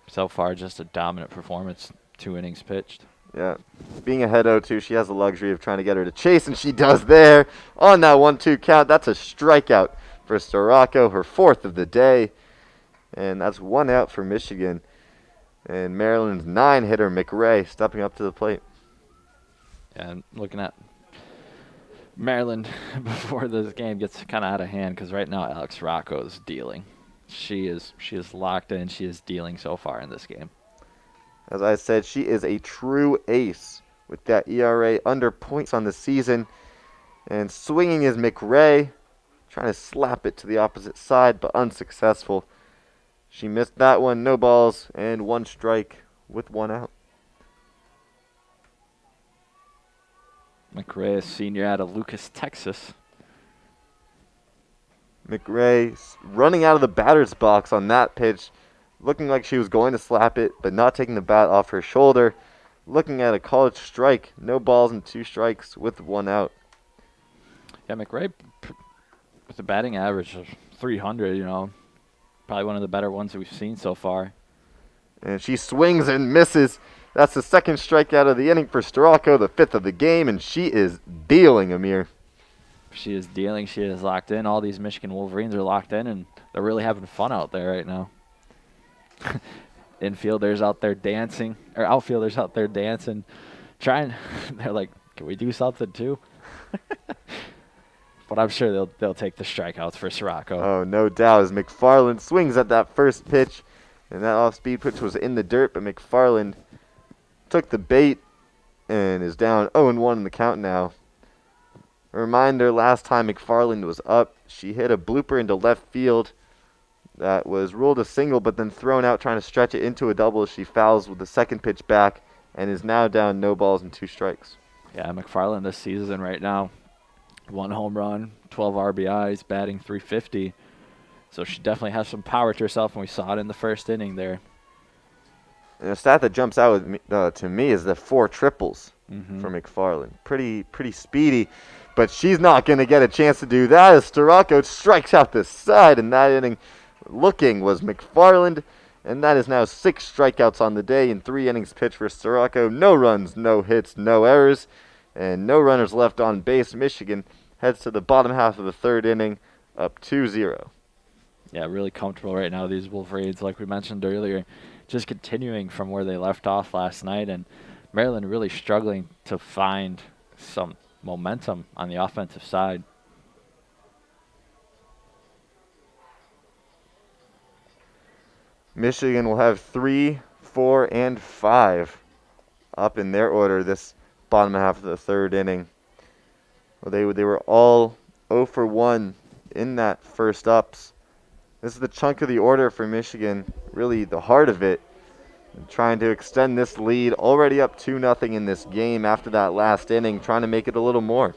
So far, just a dominant performance, 2 innings pitched. Yeah, being ahead 0-2, she has the luxury of trying to get her to chase, and she does there on that 1-2 count. That's a strikeout for Sorakos, her 4th of the day, and that's 1 out for Michigan. And Maryland's 9-hitter McRae stepping up to the plate. And looking at Maryland before this game gets kind of out of hand, because right now Alex Sorakos is dealing. She is locked in. She is dealing so far in this game. As I said, she is a true ace with that ERA under points on the season. And swinging is McRae, trying to slap it to the opposite side, but unsuccessful. She missed that one, no balls, and 1 strike with 1 out. McRae is senior out of Lucas, Texas. McRae running out of the batter's box on that pitch, looking like she was going to slap it, but not taking the bat off her shoulder. Looking at a called strike, no balls and 2 strikes with 1 out. Yeah, McRae with a batting average of 300, probably one of the better ones that we've seen so far. And she swings and misses. That's the 2nd strikeout of the inning for Sorakos, the 5th of the game, and she is dealing, Amer. She is dealing. She is locked in. All these Michigan Wolverines are locked in, and they're really having fun out there right now. Infielders out there dancing, or outfielders out there dancing, trying. They're like, can we do something too? But I'm sure they'll take the strikeouts for Sorakos. Oh, no doubt, as McFarland swings at that first pitch, and that off-speed pitch was in the dirt, but McFarland took the bait and is down 0-1 in the count now. A reminder, last time McFarland was up, she hit a blooper into left field that was ruled a single, but then thrown out trying to stretch it into a double. She fouls with the 2nd pitch back and is now down no balls and 2 strikes. Yeah, McFarland this season right now, 1 home run, 12 RBIs, batting .350. So she definitely has some power to herself, and we saw it in the first inning there. And a stat that jumps out to me is the 4 triples for McFarland. Pretty speedy, but she's not going to get a chance to do that as Sorakos strikes out the side, and that inning looking was McFarland, and that is now 6 strikeouts on the day in 3 innings pitched for Sorakos. No runs, no hits, no errors, and no runners left on base. Michigan heads to the bottom half of the 3rd inning, up 2-0. Yeah, really comfortable right now, these Wolverines, like we mentioned earlier, just continuing from where they left off last night, and Maryland really struggling to find some momentum on the offensive side. Michigan will have 3, 4, and 5 up in their order this bottom half of the 3rd inning. Well, they were all 0 for 1 in that first ups. This is the chunk of the order for Michigan, really the heart of it, trying to extend this lead, already up 2-0 in this game after that last inning, trying to make it a little more.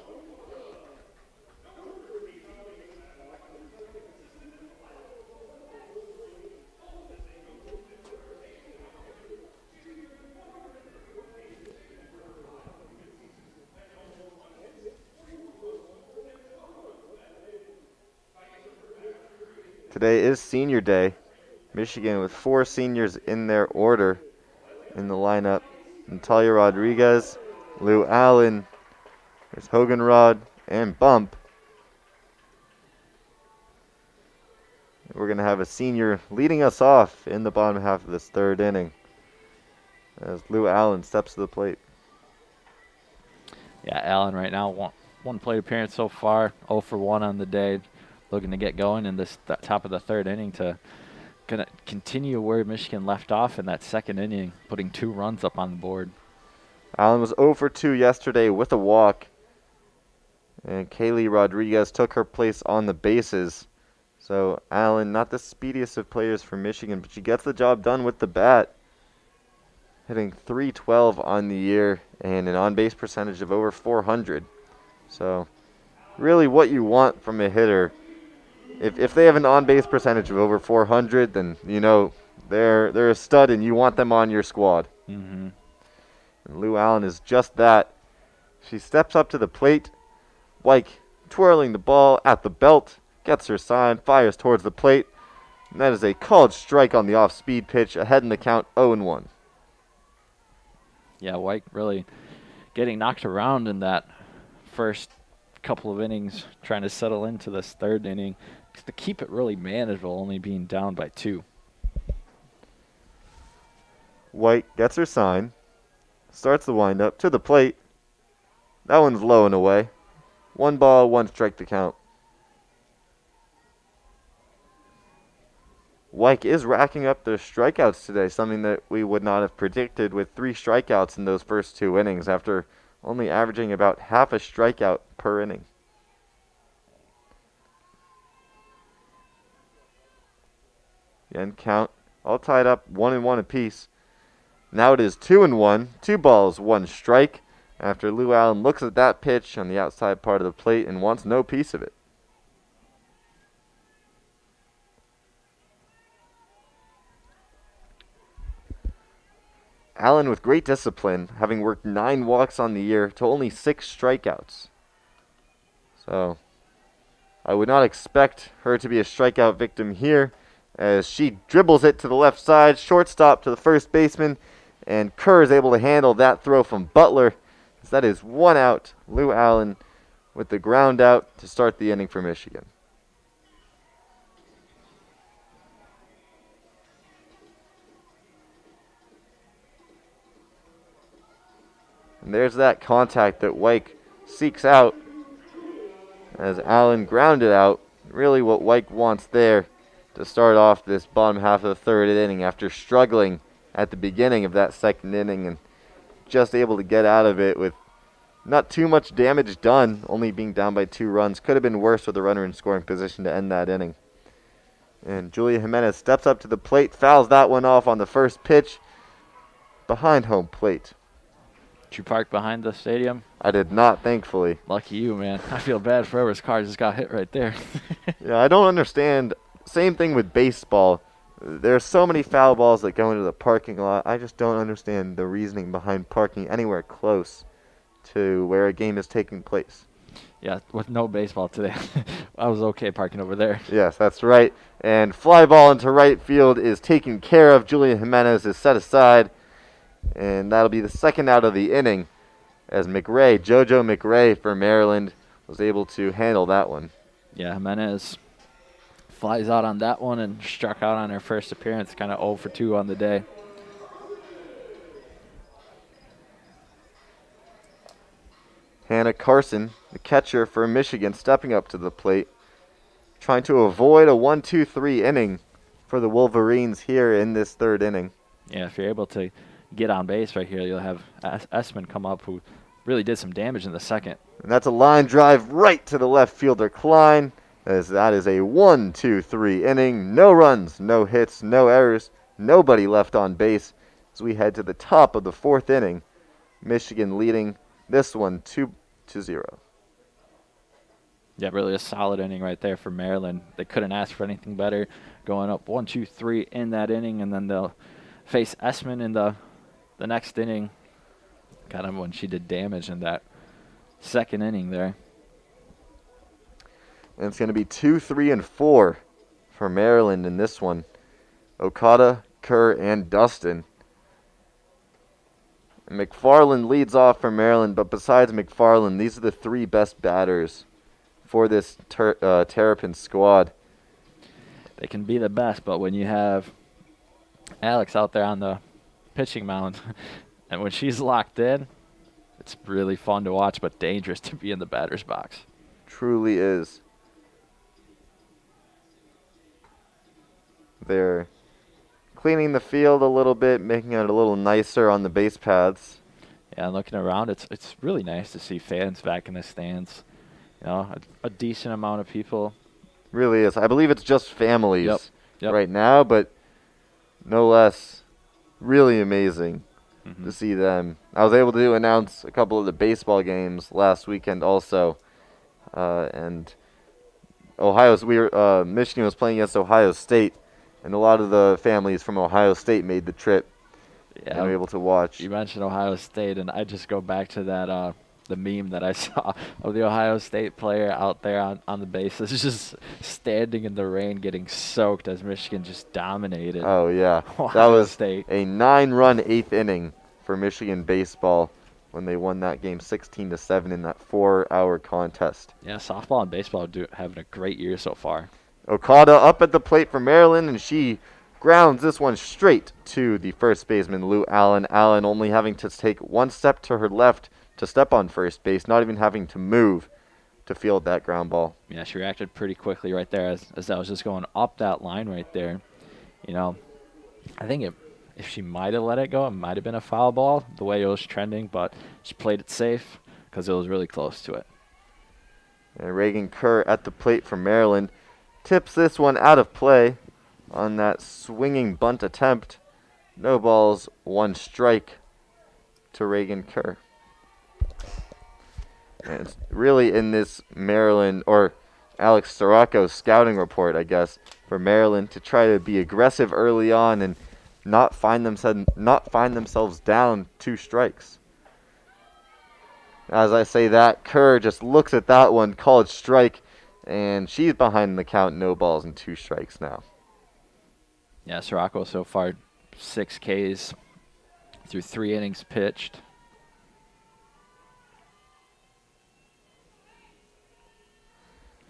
Today is senior day. Michigan with 4 seniors in their order in the lineup. Natalia Rodriguez, Lou Allen, there's Hoganrod, and Bump. We're going to have a senior leading us off in the bottom half of this 3rd inning as Lou Allen steps to the plate. Yeah, Allen right now, one plate appearance so far, 0 for 1 on the day. Looking to get going in this top of the 3rd inning to gonna continue where Michigan left off in that 2nd inning, putting 2 runs up on the board. Allen was 0 for 2 yesterday with a walk, and Kaylee Rodriguez took her place on the bases. So Allen, not the speediest of players for Michigan, but she gets the job done with the bat, hitting .312 on the year and an on-base percentage of over 400. So really what you want from a hitter. If they have an on-base percentage of over 400, then you know they're a stud and you want them on your squad. And Lou Allen is just that. She steps up to the plate, like twirling the ball at the belt, gets her sign, fires towards the plate, and that is a called strike on the off-speed pitch, ahead in the count 0-1. Yeah, White really getting knocked around in that first couple of innings, trying to settle into this 3rd inning to keep it really manageable, only being down by 2. White gets her sign, starts the windup to the plate. That one's low and away. 1 ball, 1 strike to count. White is racking up their strikeouts today, something that we would not have predicted, with 3 strikeouts in those first 2 innings after only averaging about half a strikeout per inning. Again, count all tied up 1-1 apiece. Now it is 2-1, 2 balls, 1 strike, after Lou Allen looks at that pitch on the outside part of the plate and wants no piece of it. Allen with great discipline, having worked 9 walks on the year to only 6 strikeouts. So I would not expect her to be a strikeout victim here, as she dribbles it to the left side, shortstop to the first baseman, and Kerr is able to handle that throw from Butler. So that is 1 out. Lou Allen with the ground out to start the inning for Michigan. And there's that contact that Wyke seeks out as Allen grounded out. Really what Wyke wants there to start off this bottom half of the 3rd inning after struggling at the beginning of that 2nd inning, and just able to get out of it with not too much damage done, only being down by 2 runs. Could have been worse with a runner in scoring position to end that inning. And Julia Jimenez steps up to the plate, fouls that one off on the first pitch behind home plate. Did you park behind the stadium? I did not, thankfully. Lucky you, man. I feel bad for whoever's car just got hit right there. Yeah, I don't understand. Same thing with baseball. There are so many foul balls that go into the parking lot. I just don't understand the reasoning behind parking anywhere close to where a game is taking place. Yeah, with no baseball today, I was okay parking over there. Yes, that's right. And fly ball into right field is taken care of. Julian Jimenez is set aside, and that'll be the second out of the inning as Jojo McRae for Maryland was able to handle that one. Yeah, Jimenez flies out on that one and struck out on her first appearance, kind of 0 for 2 on the day. Hannah Carson, the catcher for Michigan, stepping up to the plate, trying to avoid a 1-2-3 inning for the Wolverines here in this third inning. Yeah, if you're able to get on base right here, you'll have Esmen come up, who really did some damage in the second. And that's a line drive right to the left fielder Klein, as that is a 1-2-3 inning. No runs, no hits, no errors, nobody left on base as we head to the top of the fourth inning. Michigan leading this one 2-0. Yeah, really a solid inning right there for Maryland. They couldn't ask for anything better, going up 1-2-3 in that inning, and then they'll face Esmen in the next inning. Got him when she did damage in that second inning there. And it's going to be 2, 3, and 4 for Maryland in this one. Okada, Kerr, and Dustin. And McFarland leads off for Maryland, but besides McFarland, these are the three best batters for this Terrapins squad. They can be the best, but when you have Alex out there on the pitching mound, and when she's locked in, it's really fun to watch, but dangerous to be in the batter's box. Truly is. They're cleaning the field a little bit, making it a little nicer on the base paths. Yeah, and looking around, it's really nice to see fans back in the stands. You know, a decent amount of people. Really is. I believe it's just families Yep. right now, but no less really amazing to see them. I was able to announce a couple of the baseball games last weekend also, and Michigan was playing against Ohio State, and a lot of the families from Ohio State made the trip and were able to watch. You mentioned Ohio State, and I just go back to that the meme that I saw of the Ohio State player out there on the bases, just standing in the rain, getting soaked as Michigan just dominated. Oh, yeah. Ohio That was State. a 9-run eighth inning for Michigan baseball when they won that game 16-7 in that 4-hour contest. Yeah, softball and baseball having a great year so far. Okada up at the plate for Maryland, and she grounds this one straight to the first baseman, Lou Allen. Allen only having to take one step to her left to step on first base, not even having to move to field that ground ball. Yeah, she reacted pretty quickly right there as that was just going up that line right there. You know, I think if she might have let it go, it might have been a foul ball the way it was trending, but she played it safe because it was really close to it. And Reagan Kerr at the plate for Maryland tips this one out of play on that swinging bunt attempt. No balls, one strike to Reagan Kerr. And it's really in this Maryland, or Alex Sorakos scouting report, I guess, for Maryland to try to be aggressive early on and not find themselves down 2 strikes. As I say that, Kerr just looks at that one, called strike, and she's behind the count, no balls and 2 strikes now. Yeah, Sorakos so far 6 Ks through 3 innings pitched.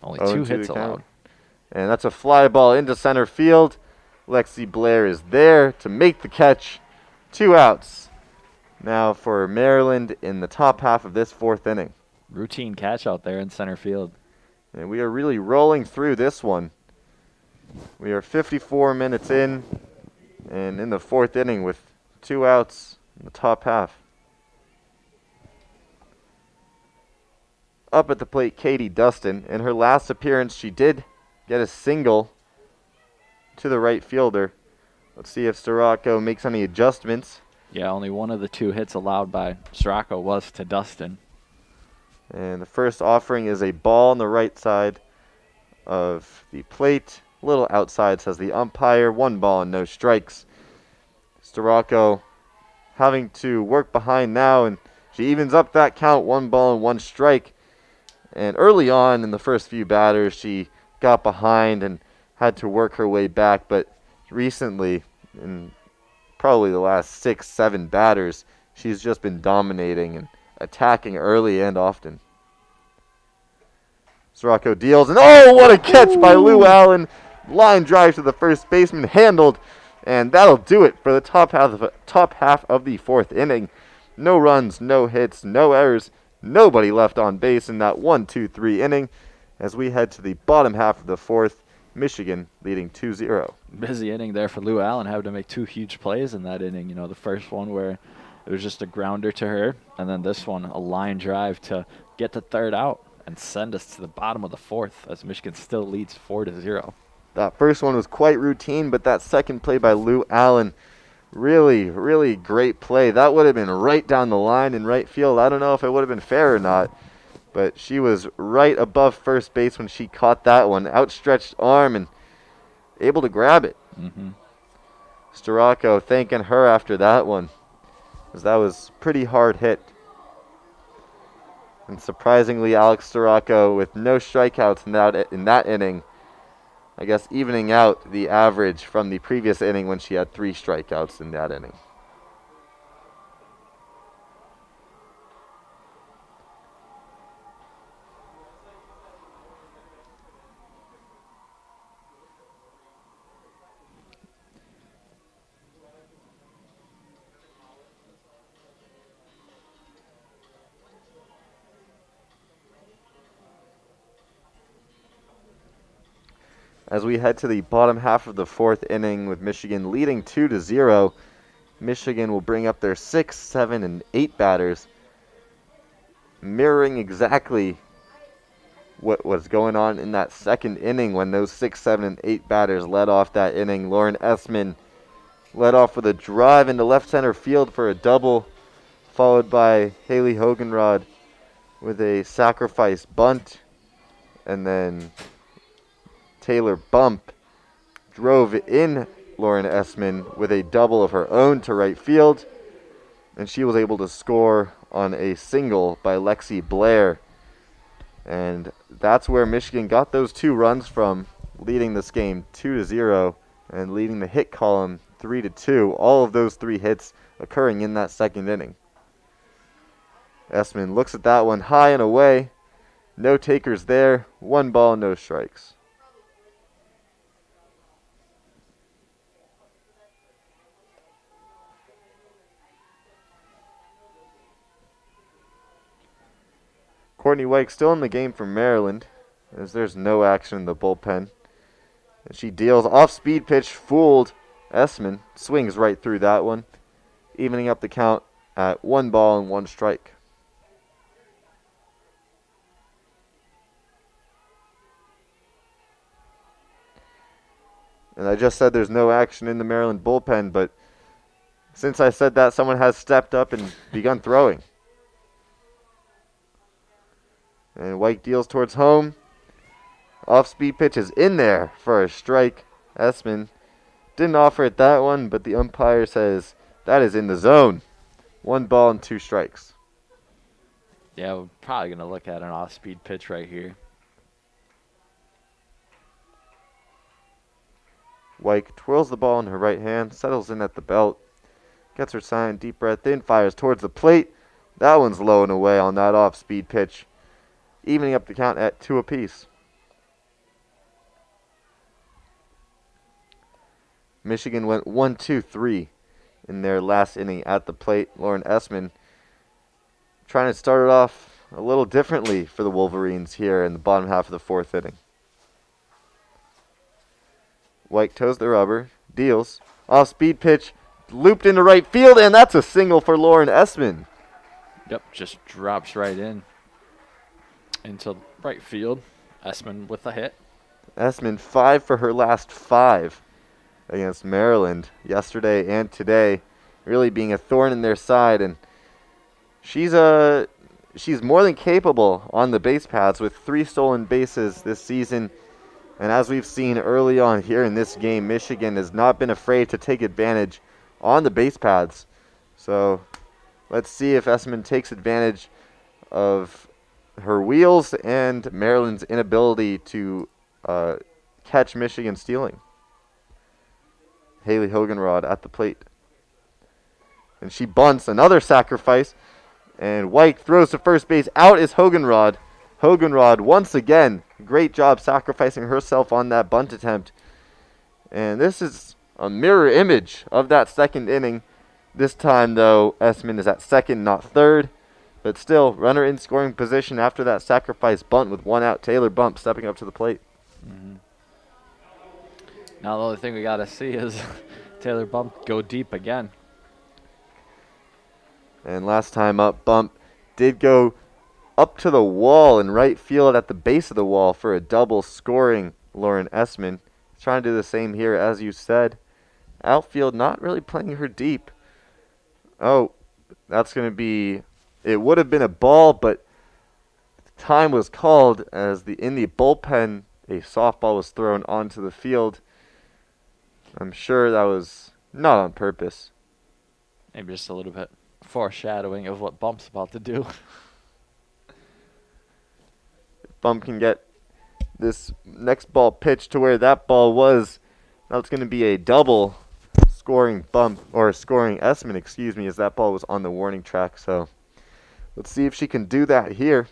Only 2 hits allowed. And that's a fly ball into center field. Lexi Blair is there to make the catch. 2 outs now for Maryland in the top half of this 4th inning. Routine catch out there in center field. And we are really rolling through this one. We are 54 minutes in, and in the 4th inning with 2 outs in the top half. Up at the plate, Katie Dustin. In her last appearance, she did get a single to the right fielder. Let's see if Sorakos makes any adjustments. Yeah, only one of the 2 hits allowed by Sorakos was to Dustin. And the first offering is a ball on the right side of the plate. A little outside, says the umpire. 1 ball and no strikes. Sorakos having to work behind now, and She evens up that count, 1 ball and 1 strike. And early on in the first few batters, she got behind and had to work her way back. But recently, in probably the last 6, 7 batters, she's just been dominating and attacking early and often. Sorakos deals, and oh, what a catch by Lou Allen. Line drive to the first baseman, handled, and that'll do it for the top half of the 4th inning. No runs, no hits, no errors, nobody left on base in that 1-2-3 inning as we head to the bottom half of the 4th, Michigan leading 2-0. Busy inning there for Lou Allen, having to make 2 huge plays in that inning. You know, the first one where it was just a grounder to her, and then this one, a line drive to get the 3rd out and send us to the bottom of the 4th as Michigan still leads 4-0. That first one was quite routine, but that second play by Lou Allen, really, really great play. That would have been right down the line in right field. I don't know if it would have been fair or not, but she was right above first base when she caught that one. Outstretched arm and able to grab it. Sorakos thanking her after that one, because that was pretty hard hit. And surprisingly, Alex Sorakos with no strikeouts in that inning, I guess evening out the average from the previous inning when she had 3 strikeouts in that inning. As we head to the bottom half of the 4th inning with Michigan leading 2-0, Michigan will bring up their 6, 7, and 8 batters, mirroring exactly what was going on in that second inning when those 6, 7, and 8 batters led off that inning. Lauren Esmen led off with a drive into left center field for a double, followed by Haley Hogenrod with a sacrifice bunt, and then Taylor Bump drove in Lauren Esmen with a double of her own to right field, and she was able to score on a single by Lexi Blair. And that's where Michigan got those 2 runs from, leading this game 2-0 and leading the hit column 3-2. All of those 3 hits occurring in that second inning. Esmen looks at that one high and away. No takers there. 1 ball, no strikes. Courtney White still in the game for Maryland, as there's no action in the bullpen. And she deals off speed pitch, fooled Esmen, swings right through that one, evening up the count at 1 ball and 1 strike. And I just said there's no action in the Maryland bullpen, but since I said that, someone has stepped up and begun throwing. And White deals towards home. Off-speed pitch is in there for a strike. Esmen didn't offer it that one, but the umpire says that is in the zone. 1 ball and 2 strikes. Yeah, we're probably going to look at an off-speed pitch right here. White twirls the ball in her right hand, settles in at the belt, gets her sign, deep breath in, fires towards the plate. That one's low and away on that off-speed pitch, evening up the count at 2 apiece. Michigan went 1-2-3 in their last inning at the plate. Lauren Esmen trying to start it off a little differently for the Wolverines here in the bottom half of the 4th inning. White toes the rubber, deals, off-speed pitch, looped into right field, and that's a single for Lauren Esmen. Yep, just drops right into right field. Esmen with a hit. Esmen 5 for her last 5 against Maryland yesterday and today, really being a thorn in their side, and she's more than capable on the base paths with 3 stolen bases this season. And as we've seen early on here in this game, Michigan has not been afraid to take advantage on the base paths. So Let's see if Esmen takes advantage of her wheels and Maryland's inability to catch Michigan stealing. Haley Hoganrod at the plate. And she bunts, another sacrifice. And White throws to first base. Out is Hoganrod. Hoganrod once again, great job sacrificing herself on that bunt attempt. And this is a mirror image of that second inning. This time, though, Esmen is at second, not third. But still, runner in scoring position after that sacrifice bunt with one out. Taylor Bump stepping up to the plate. Mm-hmm. Now the only thing we got to see is Taylor Bump go deep again. And last time up, Bump did go up to the wall in right field at the base of the wall for a double, scoring Lauren Esmen. Trying to do the same here, as you said. Outfield not really playing her deep. Oh, that's going to be... It would have been a ball, but time was called as in the bullpen, a softball was thrown onto the field. I'm sure that was not on purpose. Maybe just a little bit foreshadowing of what Bump's about to do. Bump can get this next ball pitched to where that ball was. Now it's going to be a double scoring Bump, or scoring Esmen, excuse me, as that ball was on the warning track. So let's see if she can do that here.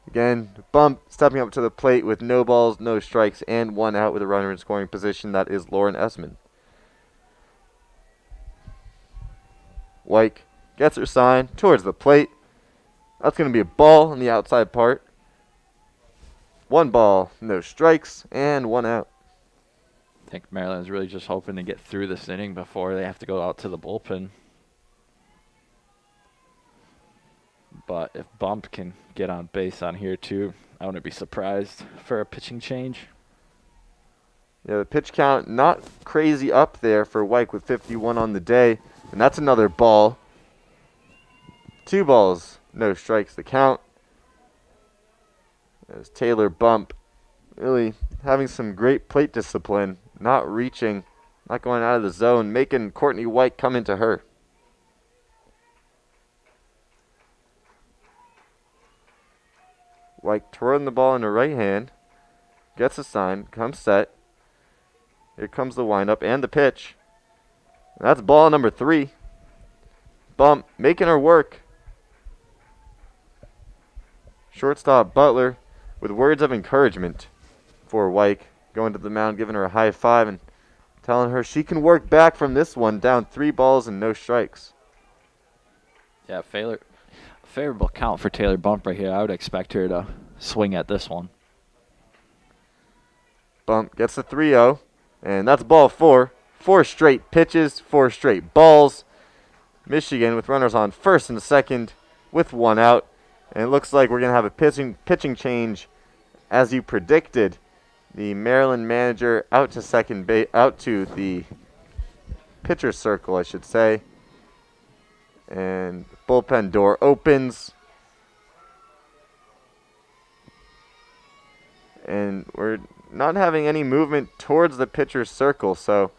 Again, Bump stepping up to the plate with no balls, no strikes, and one out with a runner in scoring position. That is Lauren Esmen. Wyke gets her sign towards the plate. That's going to be a ball on the outside part. One ball, no strikes, and one out. I think Maryland's really just hoping to get through this inning before they have to go out to the bullpen. But if Bump can get on base on here too, I wouldn't be surprised for a pitching change. Yeah, the pitch count not crazy up there for Wyke with 51 on the day. And that's another ball. 2 balls, no strikes the count. As Taylor Bump really having some great plate discipline, not reaching, not going out of the zone, making Courtney White come into her. White twirling the ball in her right hand, gets a sign, comes set. Here comes the windup and the pitch. That's ball number 3. Bump making her work. Shortstop Butler with words of encouragement for Wyke, going to the mound, giving her a high five and telling her she can work back from this one, down 3 balls and no strikes. Yeah, favorable count for Taylor Bump right here. I would expect her to swing at this one. Bump gets the 3-0, and that's ball 4. 4 straight pitches, 4 straight balls. Michigan with runners on first and second with 1 out. And it looks like we're going to have a pitching change as you predicted. The Maryland manager out to second base, out to the pitcher circle, I should say. And bullpen door opens. And we're not having any movement towards the pitcher's circle, so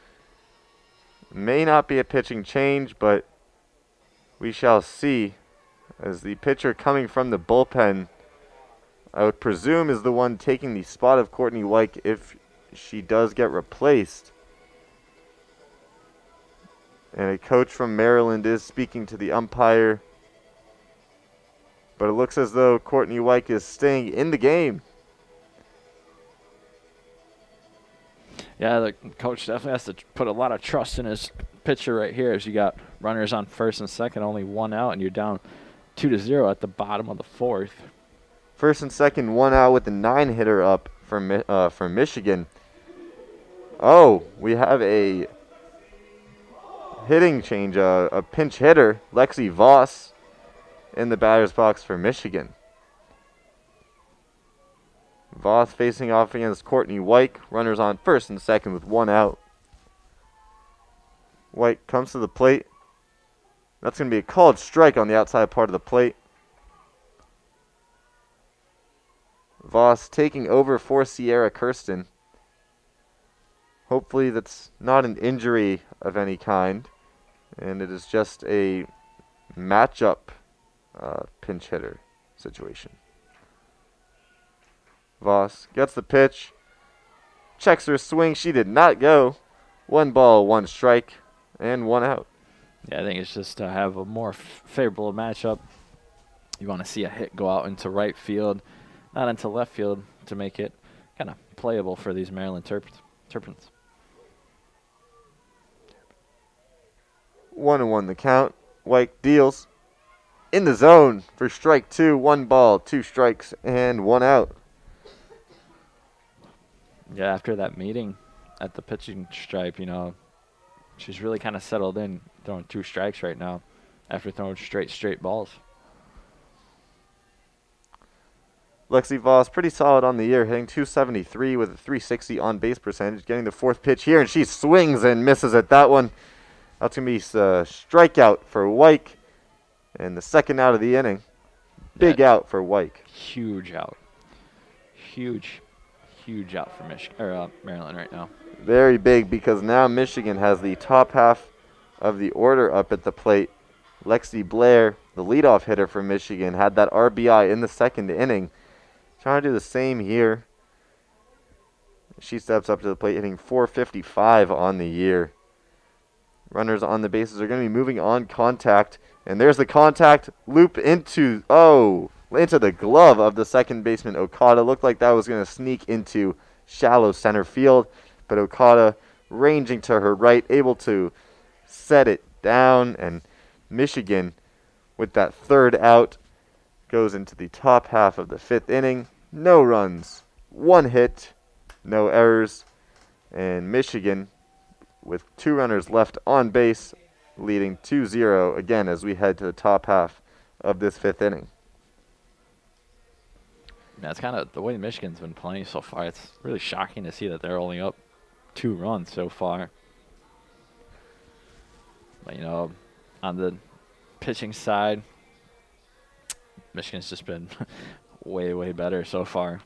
may not be a pitching change, but we shall see. As the pitcher coming from the bullpen, I would presume, is the one taking the spot of Courtney Wyke if she does get replaced. And a coach from Maryland is speaking to the umpire. But it looks as though Courtney Wyke is staying in the game. Yeah, the coach definitely has to put a lot of trust in his pitcher right here, as you got runners on first and second, only 1 out, and you're down 2-0 at the bottom of the 4th. First and second, 1 out with the 9-hitter up for Michigan. Oh, we have a hitting change, a pinch hitter, Lexi Voss, in the batter's box for Michigan. Voss facing off against Courtney Wyke. Runners on first and second with 1 out. Wyke comes to the plate. That's going to be a called strike on the outside part of the plate. Voss taking over for Sierra Kirsten. Hopefully that's not an injury of any kind, and it is just a matchup pinch hitter situation. Voss gets the pitch, checks her swing. She did not go. 1 ball, 1 strike, and 1 out. Yeah, I think it's just to have a more favorable matchup. You want to see a hit go out into right field, not into left field, to make it kind of playable for these Maryland Terrapins. 1-1 the count. White deals in the zone for strike 2. 1 ball, 2 strikes, and 1 out. Yeah, after that meeting at the pitching stripe, she's really kind of settled in, throwing 2 strikes right now after throwing straight balls. Lexi Voss, pretty solid on the year, hitting .273 with a .360 on-base percentage, getting the 4th pitch here, and she swings and misses at that one. That's going to be a strikeout for Wyke, and the 2nd out of the inning. Big out for Wyke. Huge out. Huge out for Maryland right now. Very big, because now Michigan has the top half of the order up at the plate. Lexi Blair, the leadoff hitter for Michigan, had that RBI in the 2nd inning. Trying to do the same here. She steps up to the plate, hitting .455 on the year. Runners on the bases are going to be moving on contact. And there's the contact loop into the glove of the second baseman, Okada. Looked like that was going to sneak into shallow center field. But Okada, ranging to her right, able to set it down. And Michigan, with that 3rd out, goes into the top half of the 5th inning. No runs, 1 hit, no errors. And Michigan, with 2 runners left on base, leading 2-0 again as we head to the top half of this 5th inning. That's kind of the way Michigan's been playing so far. It's really shocking to see that they're only up 2 runs so far. But, on the pitching side, Michigan's just been way better so far.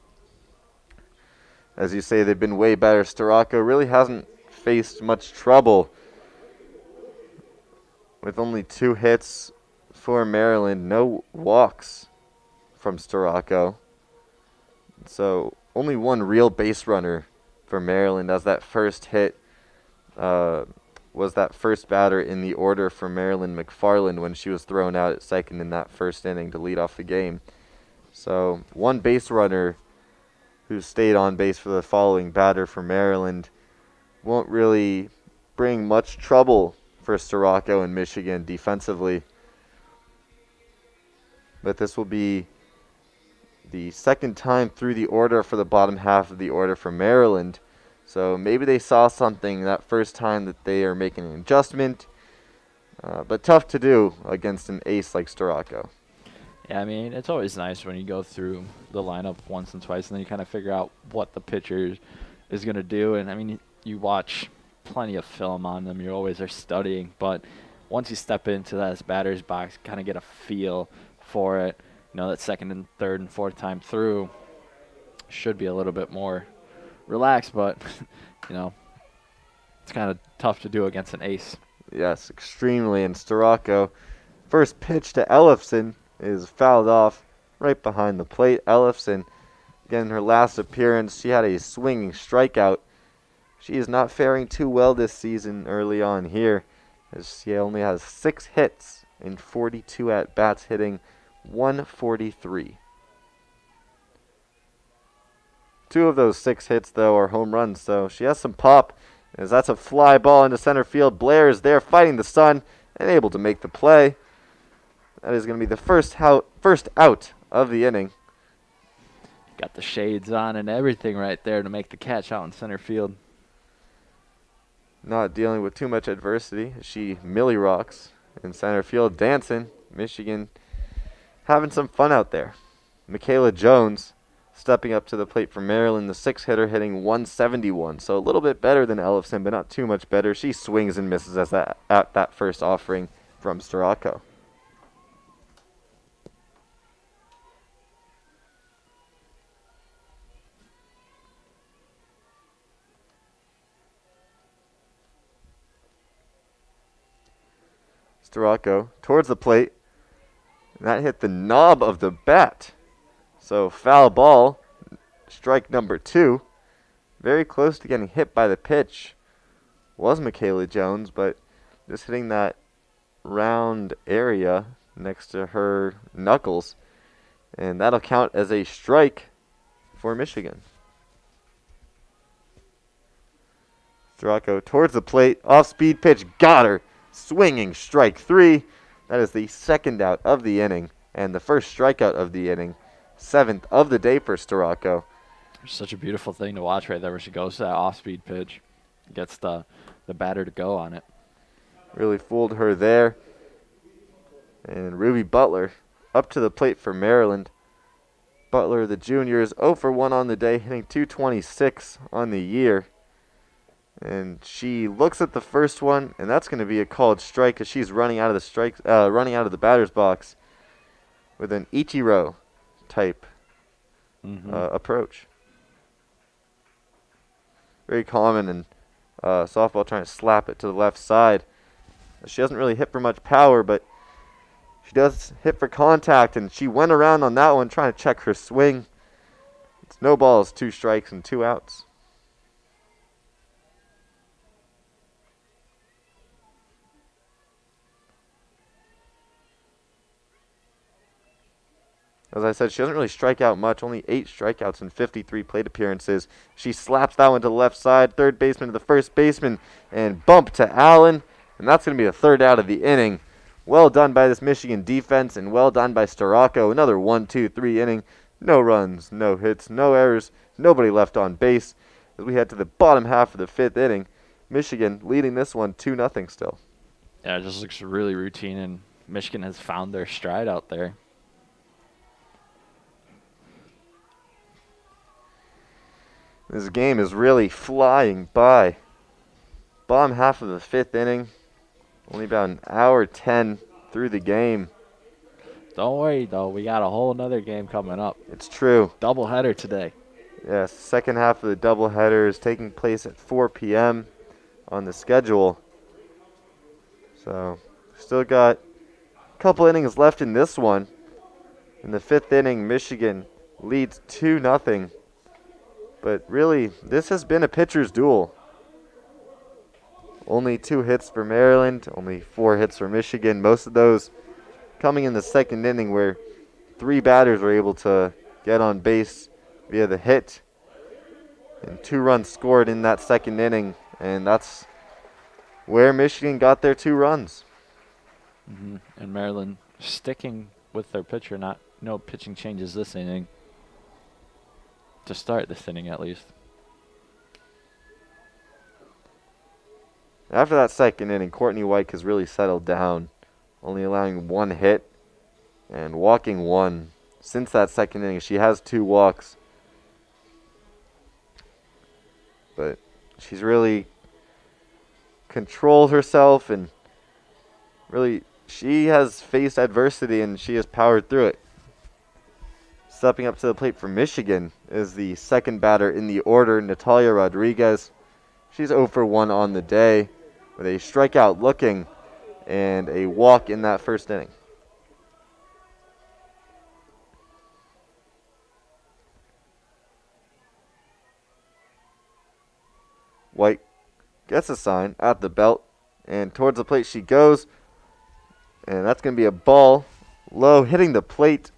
As you say, they've been way better. Sorakos really hasn't faced much trouble, with only 2 hits for Maryland, no walks from Sorakos. So only 1 real base runner for Maryland, as that first hit was that first batter in the order for Maryland, McFarland, when she was thrown out at 2nd in that 1st inning to lead off the game. So 1 base runner who stayed on base for the following batter for Maryland won't really bring much trouble for Sorakos and Michigan defensively. But this will be the 2nd time through the order for the bottom half of the order for Maryland. So maybe they saw something that first time that they are making an adjustment. But tough to do against an ace like Sorakos. Yeah, I mean, it's always nice when you go through the lineup once and twice and then you kind of figure out what the pitcher is going to do. And, I mean, you watch plenty of film on them. You always are studying. But once you step into that batter's box, kind of get a feel for it. That 2nd and 3rd and 4th time through should be a little bit more relaxed. But, it's kind of tough to do against an ace. Yes, extremely. And Sorakos, first pitch to Ellefson is fouled off right behind the plate. Ellefson, again, her last appearance, she had a swinging strikeout. She is not faring too well this season early on here, as she only has 6 hits in 42 at-bats, hitting .143. 2 of those 6 hits, though, are home runs, so she has some pop, as that's a fly ball into center field. Blair is there fighting the sun and able to make the play. That is going to be the first out of the inning. Got the shades on and everything right there to make the catch out in center field. Not dealing with too much adversity. She Millie rocks in center field, dancing. Michigan having some fun out there. Michaela Jones stepping up to the plate for Maryland, the 6th hitter, hitting .171. So a little bit better than Ellefson, but not too much better. She swings and misses at that first offering from Sorakos. Sorakos towards the plate, And that hit the knob of the bat. So foul ball, strike number 2. Very close to getting hit by the pitch was Michaela Jones, but just hitting that round area next to her knuckles. And that'll count as a strike for Michigan. Sorakos towards the plate, off-speed pitch, got her. Swinging, strike 3. That is the second out of the inning and the first strikeout of the inning. 7th of the day for Sorakos. Such a beautiful thing to watch right there where she goes to that off-speed pitch. Gets the batter to go on it. Really fooled her there. And Ruby Butler up to the plate for Maryland. Butler, the junior, is 0 for 1 on the day, hitting .226 on the year. And she looks at the first one, and that's going to be a called strike as she's running out of the batter's box with an Ichiro type approach. Very common in softball, trying to slap it to the left side. She doesn't really hit for much power, but she does hit for contact, and she went around on that one trying to check her swing. It's no balls, 2 strikes, and 2 outs. As I said, she doesn't really strike out much, only 8 strikeouts and 53 plate appearances. She slaps that one to the left side, third baseman to the first baseman, and bump to Allen. And that's going to be the 3rd out of the inning. Well done by this Michigan defense, and well done by Sorakos. Another 1-2-3 inning. No runs, no hits, no errors, nobody left on base. As we head to the bottom half of the 5th inning, Michigan leading this one 2-0 still. Yeah, it just looks really routine, and Michigan has found their stride out there. This game is really flying by. Bottom half of the 5th inning. Only about an hour 10 through the game. Don't worry, though. We got a whole nother game coming up. It's true. Doubleheader today. Yes, second half of the doubleheader is taking place at 4 p.m. on the schedule. So, still got a couple innings left in this one. In the 5th inning, Michigan leads 2-0. But really, this has been a pitcher's duel. Only 2 hits for Maryland, only 4 hits for Michigan. Most of those coming in the 2nd inning where 3 batters were able to get on base via the hit. And 2 runs scored in that 2nd inning. And that's where Michigan got their 2 runs. And Maryland sticking with their pitcher, no pitching changes this inning. To start this inning, at least. After that 2nd inning, Courtney White has really settled down, only allowing 1 hit and walking 1. Since that 2nd inning, she has 2 walks. But she's really controlled herself, and really she has faced adversity and she has powered through it. Stepping up to the plate for Michigan is the 2nd batter in the order, Natalia Rodriguez. She's 0 for 1 on the day with a strikeout looking and a walk in that 1st inning. White gets a sign at the belt, and towards the plate she goes. And that's going to be a ball low, hitting the plate.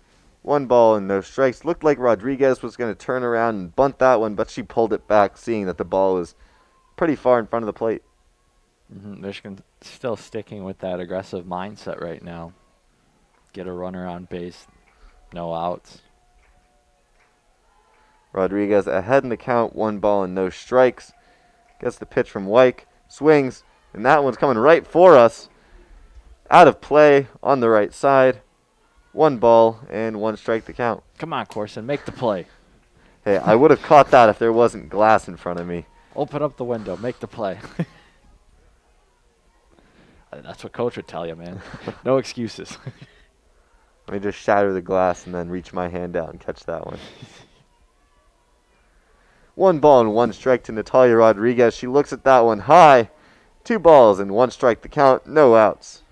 1 ball and no strikes. Looked like Rodriguez was going to turn around and bunt that one, but she pulled it back, seeing that the ball was pretty far in front of the plate. Michigan still sticking with that aggressive mindset right now. Get a runner on base, no outs. Rodriguez ahead in the count, 1 ball and no strikes. Gets the pitch from White, swings, and that one's coming right for us. Out of play on the right side. 1 ball and 1 strike to count. Come on, Corsun, make the play. Hey, I would have caught that if there wasn't glass in front of me. Open up the window, make the play. That's what coach would tell you, man. No excuses. Let me just shatter the glass and then reach my hand out and catch that one. 1 ball and 1 strike to Natalia Rodriguez. She looks at that one high. 2 balls and 1 strike to count. No outs.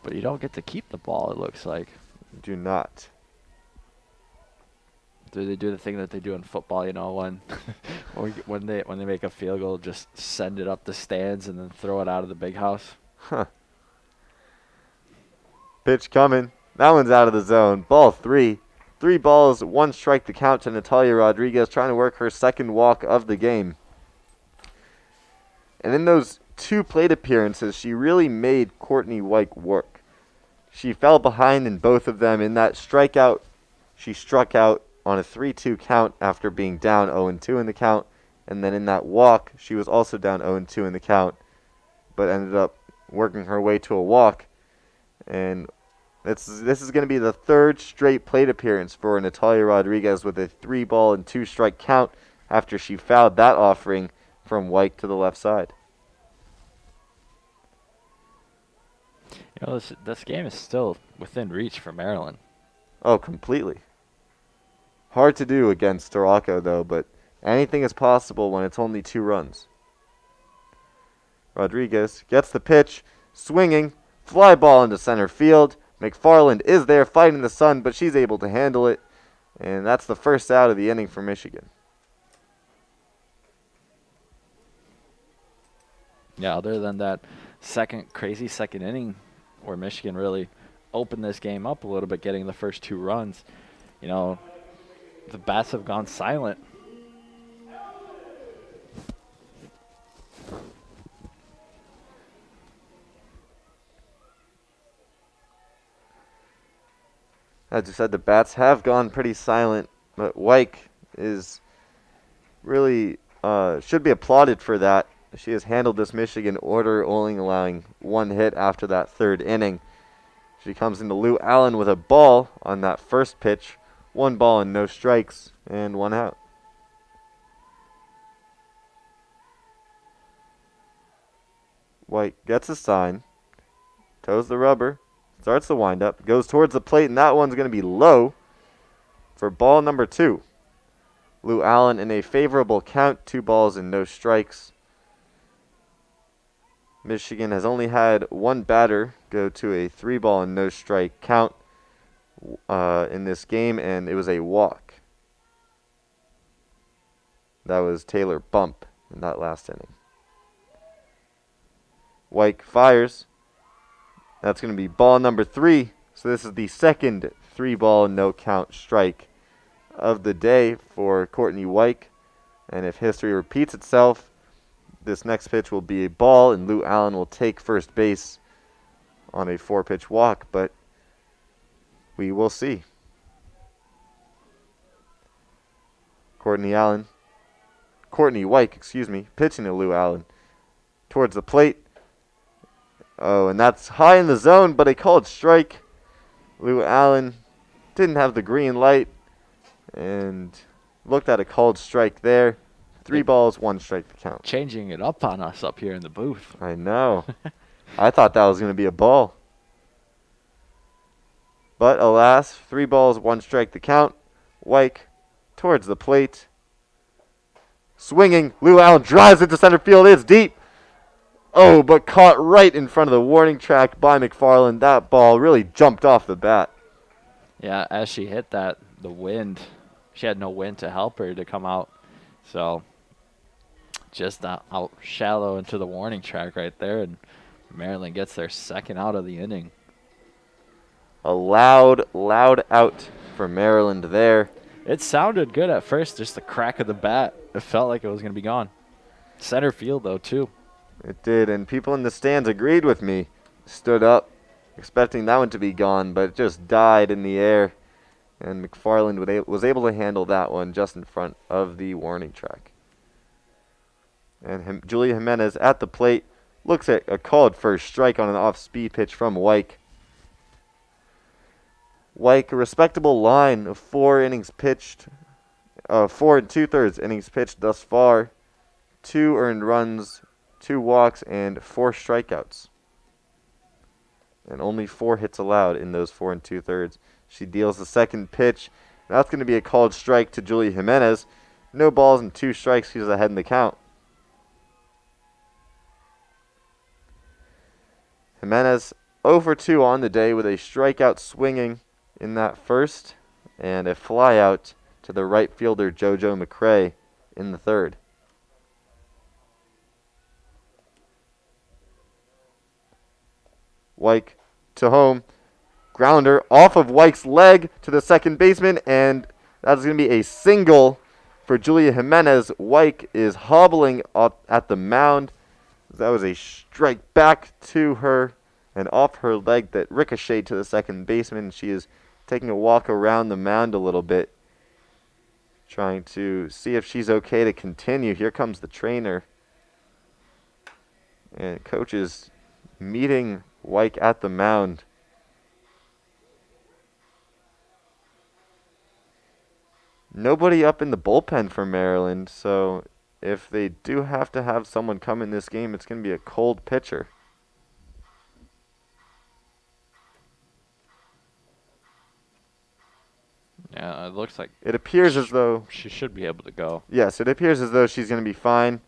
But you don't get to keep the ball, it looks like. Do not. Do they do the thing that they do in football, when they make a field goal, just send it up the stands and then throw it out of the big house? Huh. Pitch coming. That one's out of the zone. Ball 3. 3 balls, 1 strike to count to Natalia Rodriguez, trying to work her second walk of the game. And in those 2 plate appearances, she really made Courtney White work. She fell behind in both of them. In that strikeout, she struck out on a 3-2 count after being down 0-2 in the count. And then in that walk, she was also down 0-2 in the count, but ended up working her way to a walk. And this is going to be the 3rd straight plate appearance for Natalia Rodriguez with a 3-ball and 2-strike count after she fouled that offering from White to the left side. This game is still within reach for Maryland. Oh, completely. Hard to do against Sorakos, though, but anything is possible when it's only 2 runs. Rodriguez gets the pitch, swinging, fly ball into center field. McFarland is there fighting the sun, but she's able to handle it, and that's the first out of the inning for Michigan. Yeah, other than that crazy second inning where Michigan really opened this game up a little bit, getting the first 2 runs, the bats have gone silent. As you said, the bats have gone pretty silent, but Wyke is really should be applauded for that. She has handled this Michigan order, only allowing 1 hit after that 3rd inning. She comes into Lou Allen with a ball on that first pitch. 1 ball and no strikes, and 1 out. White gets a sign, toes the rubber, starts the windup, goes towards the plate, and that one's going to be low for ball number 2. Lou Allen in a favorable count, 2 balls and no strikes. Michigan has only had 1 batter go to a 3-ball and no strike count in this game, and it was a walk. That was Taylor Bump in that last inning. White fires. That's going to be ball number 3. So this is the second 3-ball no count strike of the day for Courtney White. And if history repeats itself, this next pitch will be a ball, and Lou Allen will take first base on a 4-pitch walk, but we will see. Courtney White, pitching to Lou Allen towards the plate. Oh, and that's high in the zone, but a called strike. Lou Allen didn't have the green light and looked at a called strike there. 3 balls, 1 strike to count. Changing it up on us up here in the booth. I know. I thought that was going to be a ball. But alas, 3 balls, 1 strike to count. White towards the plate. Swinging. Lou Allen drives into center field. It's deep. Oh, but caught right in front of the warning track by McFarland. That ball really jumped off the bat. Yeah, as she hit that, the wind, she had no wind to help her to come out. So just out shallow into the warning track right there, and Maryland gets their second out of the inning. A loud out for Maryland there. It sounded good at first, just the crack of the bat. It felt like it was going to be gone. Center field, though, too. It did, and people in the stands agreed with me. Stood up, expecting that one to be gone, but it just died in the air. And McFarland was able to handle that one just in front of the warning track. And Julia Jimenez at the plate looks at a called first strike on an off-speed pitch from Wyke. Wyke, a respectable line of 4 innings pitched, 4 2/3 innings pitched thus far, 2 earned runs, 2 walks, and 4 strikeouts. And only 4 hits allowed in those 4 2/3. She deals the second pitch. That's going to be a called strike to Julia Jimenez. No balls and 2 strikes. She's ahead in the count. Jimenez 0 for 2 on the day with a strikeout swinging in that first and a flyout to the right fielder JoJo McCray in the third. Wyke to home. Grounder off of Wyke's leg to the second baseman, and that's going to be a single for Julia Jimenez. Wyke is hobbling up at the mound. That was a strike back to her and off her leg that ricocheted to the second baseman. She is taking a walk around the mound a little bit, trying to see if she's okay to continue. Here comes the trainer. And coach is meeting Wyke at the mound. Nobody up in the bullpen for Maryland, so if they do have to have someone come in this game, it's going to be a cold pitcher. Yeah, it looks like it appears as though she should be able to go. Yes, it appears as though she's going to be fine.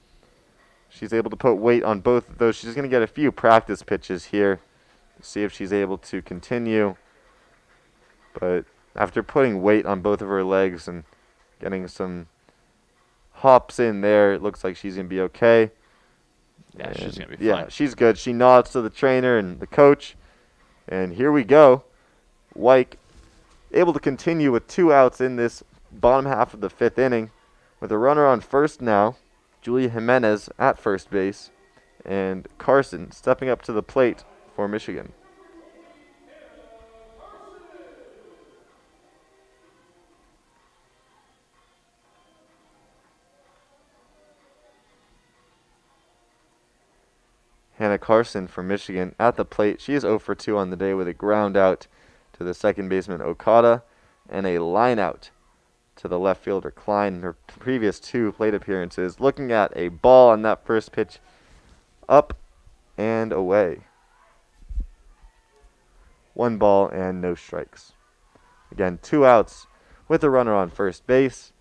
She's able to put weight on both of those. She's going to get a few practice pitches here to see if she's able to continue. But after putting weight on both of her legs and getting some hops in there, it looks like she's going to be okay. Yeah, and she's going to be fine. fine. She's good. She nods to the trainer and the coach. And here we go. Wyke able to continue with 2 outs in this bottom half of the 5th inning with a runner on first now. Julia Jimenez at first base, and Carson stepping up to the plate for Michigan. Hannah Carson for Michigan at the plate. She is 0 for 2 on the day with a ground out to the second baseman Okada and a line out to the left fielder Klein in her previous 2 plate appearances. Looking at a ball on that first pitch, up and away. 1 ball and no strikes. Again, 2 outs with a runner on first base.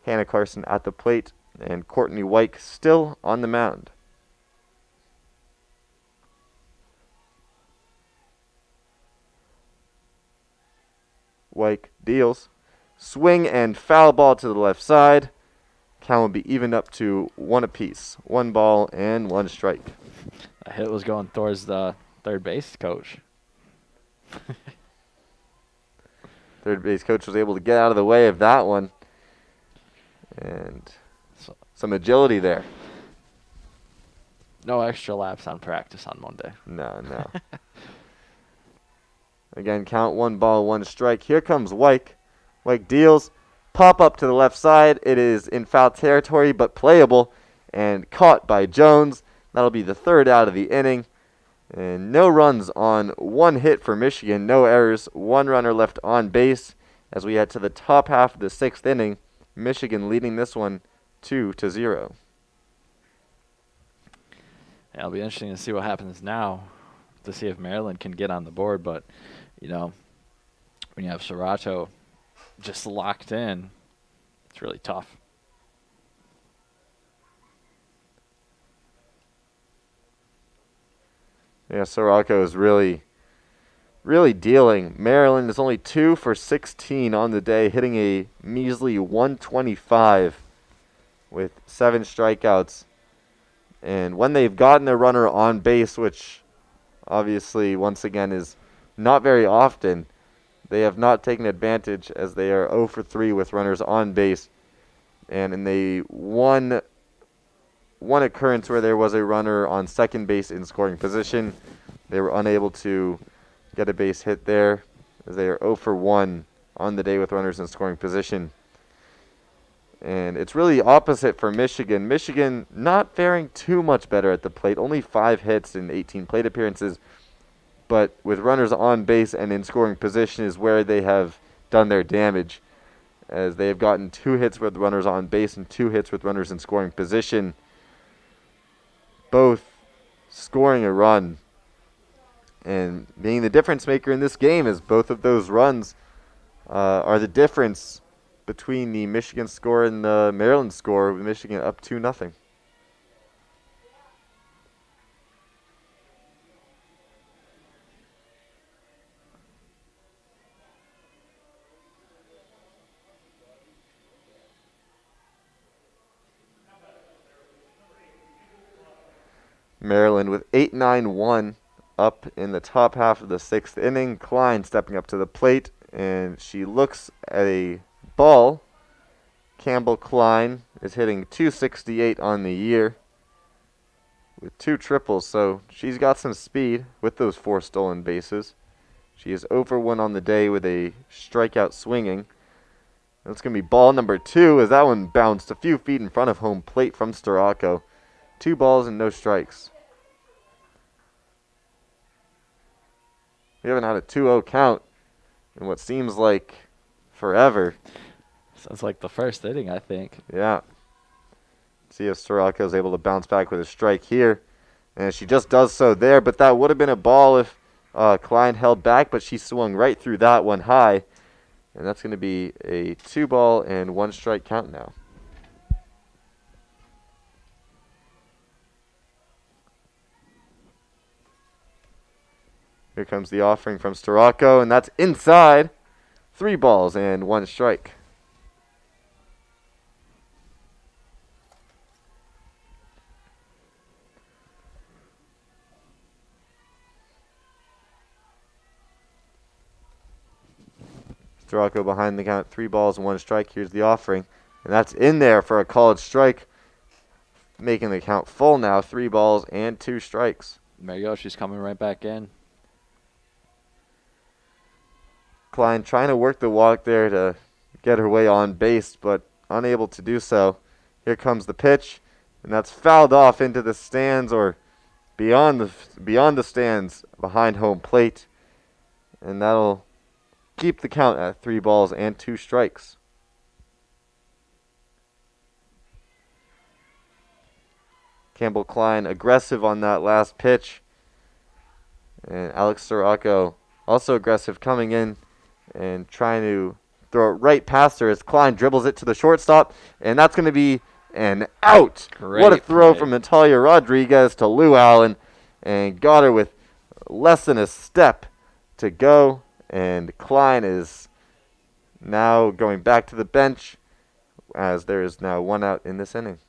Hannah Carson at the plate and Courtney Wyke still on the mound. Wyke deals. Swing and foul ball to the left side. Count will be evened up to 1 apiece. 1 ball and 1 strike. A hit was going towards the third base coach. Third base coach was able to get out of the way of that one. And some agility there. No extra laps on practice on Monday. No. Again, count 1 ball, 1 strike. Here comes Wyke. Wyke deals. Pop up to the left side. It is in foul territory, but playable. And caught by Jones. That'll be the 3rd out of the inning. And no runs on 1 hit for Michigan. No errors. 1 runner left on base. As we head to the top half of the 6th inning. Michigan leading this one 2-0. Yeah, it'll be interesting to see what happens now, to see if Maryland can get on the board. But, you know, when you have Sorakos just locked in, it's really tough. Yeah, Sorakos is really dealing. Maryland is only 2 for 16 on the day, hitting a measly 125 with 7 strikeouts. And when they've gotten a runner on base, which obviously once again is not very often, they have not taken advantage as they are 0 for 3 with runners on base. And in the one occurrence where there was a runner on second base in scoring position, they were unable to get a base hit there as they are 0 for 1 on the day with runners in scoring position. And it's really opposite for Michigan. Michigan not faring too much better at the plate. Only 5 hits in 18 plate appearances. But with runners on base and in scoring position is where they have done their damage, as they have gotten 2 hits with runners on base and 2 hits with runners in scoring position, both scoring a run and being the difference maker in this game, as both of those runs are the difference between the Michigan score and the Maryland score, with Michigan up 2-0. Maryland with 8-9-1 up in the top half of the 6th inning. Klein stepping up to the plate, and she looks at a ball. Campbell Klein is hitting .268 on the year with 2 triples, so she's got some speed with those 4 stolen bases. She is over 1 on the day with a strikeout swinging. That's going to be ball number 2 as that one bounced a few feet in front of home plate from Sorakos. 2 balls and no strikes. We haven't had a 2-0 count in what seems like forever. Sounds like the first inning, I think. Yeah. See if Sorakos is able to bounce back with a strike here. And she just does so there, but that would have been a ball if Klein held back, but she swung right through that one high. And that's going to be a 2-ball and 1 strike count now. Here comes the offering from Sorakos, and that's inside. 3 balls and 1 strike. Sorakos behind the count, 3 balls and 1 strike. Here's the offering, and that's in there for a called strike, making the count full now. 3 balls and 2 strikes. There you go. She's coming right back in. Klein trying to work the walk there to get her way on base, but unable to do so. Here comes the pitch, and that's fouled off into the stands or beyond the stands behind home plate, and that'll keep the count at 3 balls and 2 strikes. Campbell Klein aggressive on that last pitch, and Alex Sorakos also aggressive coming in and trying to throw it right past her as Klein dribbles it to the shortstop, and that's going to be an out. Great what a throw play from Natalia Rodriguez to Lou Allen, and got her with less than a step to go, and Klein is now going back to the bench as there is now 1 out in this inning.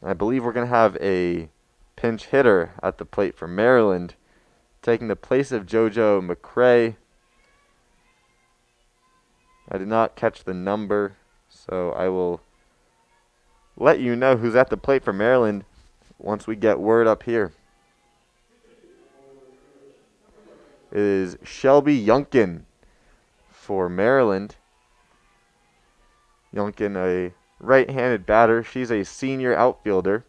I believe we're going to have a pinch hitter at the plate for Maryland, taking the place of JoJo McCrae. I did not catch the number, so I will let you know who's at the plate for Maryland once we get word up here. It is Shelby Juncken for Maryland. Juncken, a right-handed batter. She's a senior outfielder.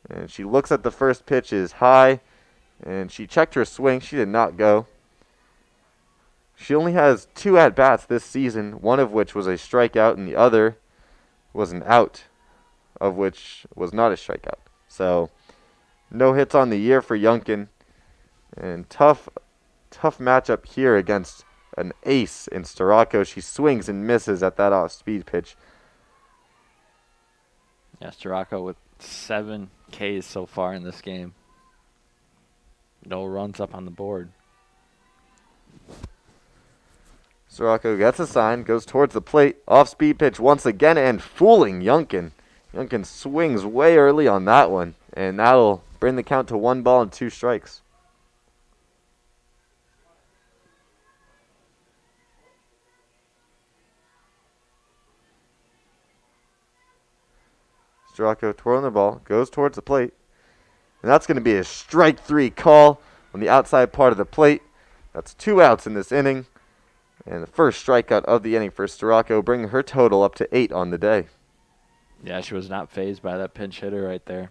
And she looks at the first pitch is high, and she checked her swing. She did not go. She only has 2 at-bats this season, one of which was a strikeout and the other was an out, of which was not a strikeout. So, no hits on the year for Juncken, and tough matchup here against an ace in Sorakos. She swings and misses at that off-speed pitch. Yeah, Sorakos with 7 Ks so far in this game. No runs up on the board. Sorakos gets a sign, goes towards the plate, off-speed pitch once again, and fooling Juncken. Juncken swings way early on that one, and that'll bring the count to 1 ball and 2 strikes. Sorakos twirling the ball, goes towards the plate, and that's going to be a strike 3 call on the outside part of the plate. That's 2 outs in this inning. And the first strikeout of the inning for Sorakos, bringing her total up to 8 on the day. Yeah, she was not fazed by that pinch hitter right there.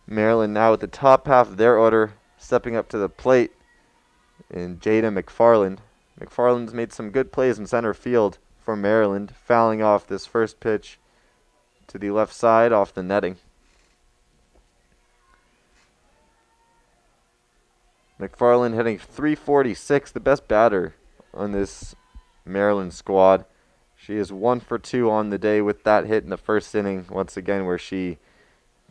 Maryland now at the top half of their order, stepping up to the plate in Jada McFarland. McFarland's made some good plays in center field for Maryland, fouling off this first pitch to the left side off the netting. McFarland hitting .346, the best batter on this Maryland squad. She is 1 for 2 on the day with that hit in the first inning, once again, where she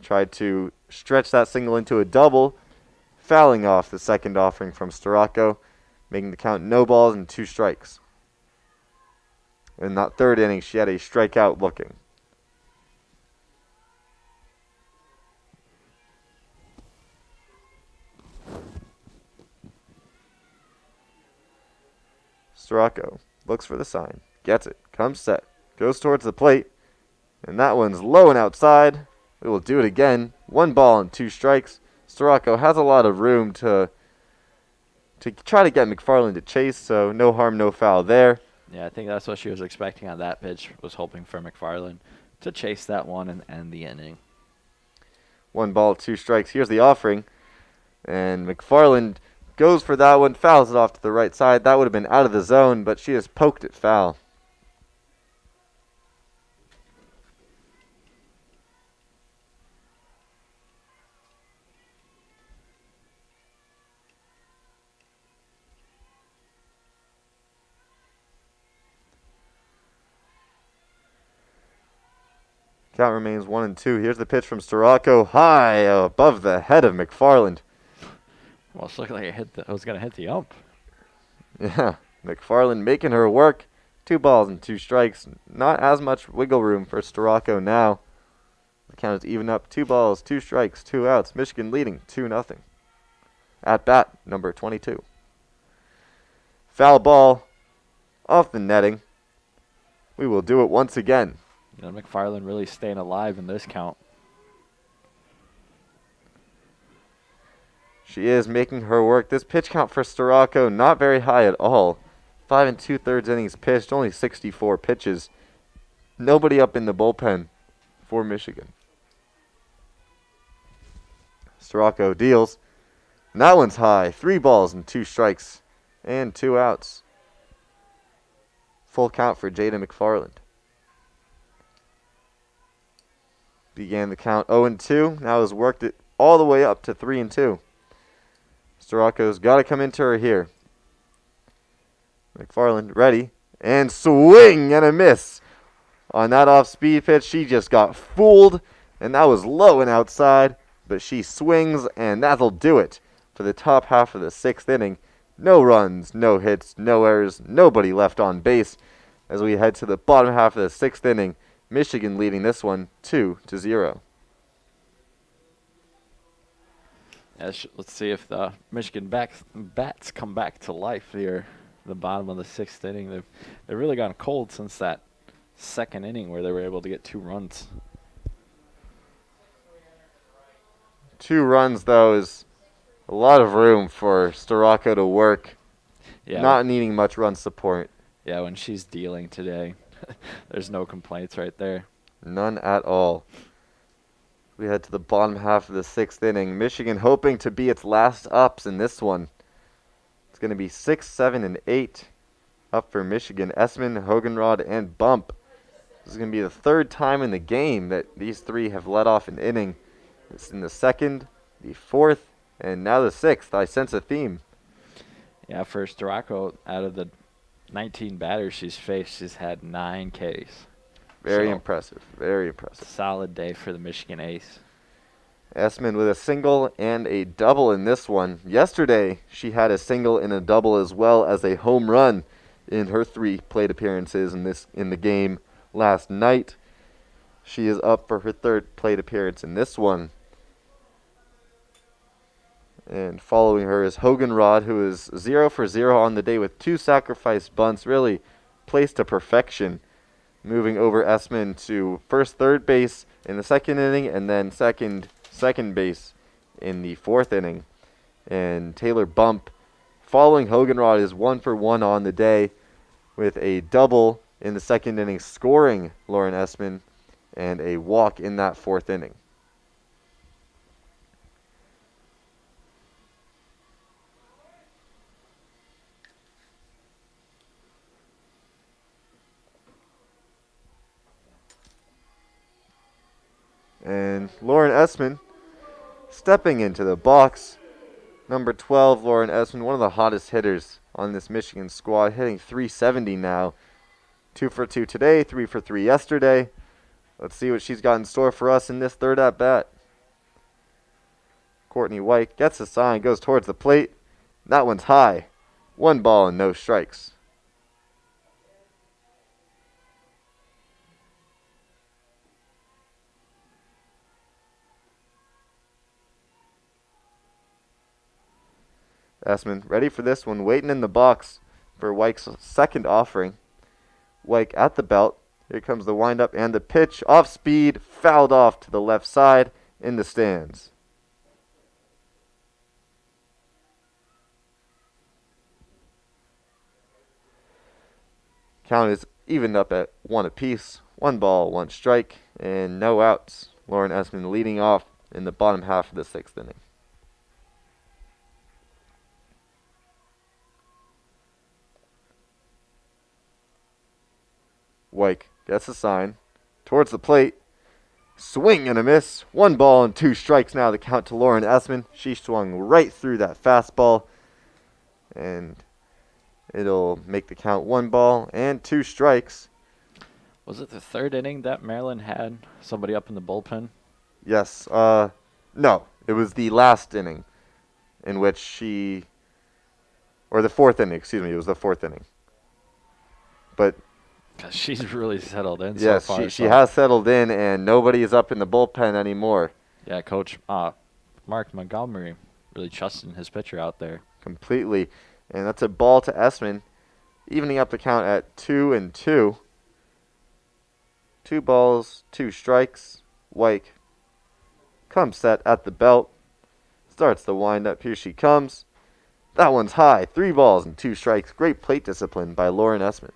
tried to stretch that single into a double, fouling off the second offering from Sorakos, making the count no balls and 2 strikes. In that third inning, she had a strikeout looking. Sorako looks for the sign, gets it, comes set, goes towards the plate, and that one's low and outside. We will do it again. 1 ball and 2 strikes. Sorako has a lot of room to try to get McFarland to chase, so no harm, no foul there. Yeah, I think that's what she was expecting on that pitch, was hoping for McFarland to chase that one and end the inning. 1 ball, 2 strikes. Here's the offering, and McFarland goes for that one, fouls it off to the right side. That would have been out of the zone, but she has poked it foul. Count remains 1-2. Here's the pitch from Sorako, high above the head of McFarland. Well, it looked like it was going to hit the ump. Yeah, McFarland making her work. 2 balls and 2 strikes. Not as much wiggle room for Sorako now. The count is even up. 2 balls, 2 strikes, 2 outs. Michigan leading 2-0. At bat, number 22. Foul ball off the netting. We will do it once again. You know, McFarland really staying alive in this count. She is making her work. This pitch count for Sorako not very high at all. 5 2/3 innings pitched, only 64 pitches. Nobody up in the bullpen for Michigan. Sorako deals. And that one's high. 3 balls and 2 strikes and 2 outs. Full count for Jada McFarland. Began the count 0-2. Now has worked it all the way up to 3-2. Sorako's got to come into her here. McFarland ready. And swing and a miss. On that off-speed pitch, she just got fooled. And that was low and outside. But she swings, and that'll do it for the top half of the 6th inning. No runs, no hits, no errors, nobody left on base. As we head to the bottom half of the 6th inning, Michigan leading this one 2-0. Let's see if the Michigan bats come back to life here. The bottom of the 6th inning, they've really gone cold since that 2nd inning where they were able to get 2 runs. 2 runs though is a lot of room for Sorako to work. Yeah, not needing much run support. Yeah, when she's dealing today, there's no complaints right there. None at all. We head to the bottom half of the 6th inning. Michigan hoping to be its last ups in this one. It's going to be 6, 7, and 8 up for Michigan. Esmen, Hogenrod, and Bump. This is going to be the 3rd time in the game that these 3 have let off an inning. It's in the 2nd, the 4th, and now the 6th. I sense a theme. Yeah, for Sorako, out of the 19 batters she's faced, she's had 9 Ks. Very impressive. Very impressive. Solid day for the Michigan ace. Esmen with a single and a double in this one. Yesterday, she had a single and a double as well as a home run in her 3 plate appearances in the game last night. She is up for her 3rd plate appearance in this one. And following her is Hogenrod, who is 0 for 0 on the day with 2 sacrifice bunts, really placed to perfection. Moving over Esmen to first, 3rd base in the 2nd inning, and then second base in the 4th inning. And Taylor Bump, following Hogenrod, is 1 for 1 on the day with a double in the 2nd inning, scoring Lauren Esmen, and a walk in that 4th inning. And Lauren Esmen stepping into the box. Number 12, Lauren Esmen, one of the hottest hitters on this Michigan squad, hitting .370 now. 2 for 2 today, 3 for 3 yesterday. Let's see what she's got in store for us in this 3rd at-bat. Courtney White gets a sign, goes towards the plate. That one's high. 1 ball and no strikes. Esmen ready for this one, waiting in the box. for Wyke's second offering. Wyke at the belt. Here comes the windup and the pitch. Off speed, fouled off to the left side in the stands. Count is evened up at 1 apiece. 1 ball, 1 strike, and no outs. Lauren Esmen leading off in the bottom half of the 6th inning. Wyke gets a sign towards the plate. Swing and a miss. 1 ball and 2 strikes now to count to Lauren Esmen. She swung right through that fastball, and it'll make the count 1 ball and 2 strikes. Was it the 3rd inning that Maryland had somebody up in the bullpen? Yes. No, it was the last inning in which she, or the 4th inning, excuse me, it was the 4th inning. But 'Cause she's really settled in yes, so far. she has settled in, and nobody is up in the bullpen anymore. Yeah, Coach Mark Montgomery really trusting his pitcher out there. Completely. And that's a ball to Esmen, evening up the count at 2-2. 2 balls, 2 strikes. Wyke comes set at the belt. Starts the windup. Here she comes. That one's high. 3 balls and 2 strikes. Great plate discipline by Lauren Esmen.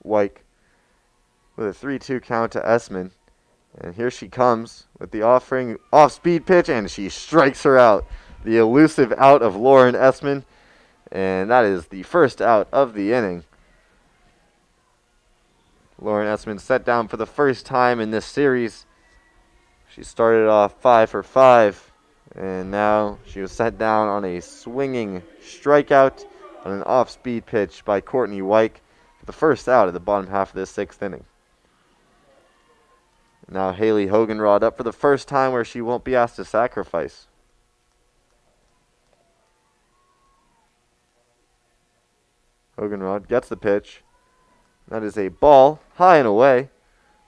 Wyke with a 3-2 count to Esmen. And here she comes with the offering off-speed pitch, and she strikes her out. The elusive out of Lauren Esmen, and that is the first out of the inning. Lauren Esmen set down for the first time in this series. She started off 5 for 5, and now she was set down on a swinging strikeout on an off-speed pitch by Courtney Wyke for the first out of the bottom half of this 6th inning. Now Haley Hoganrod up for the first time where she won't be asked to sacrifice. Hoganrod gets the pitch. That is a ball, high and away.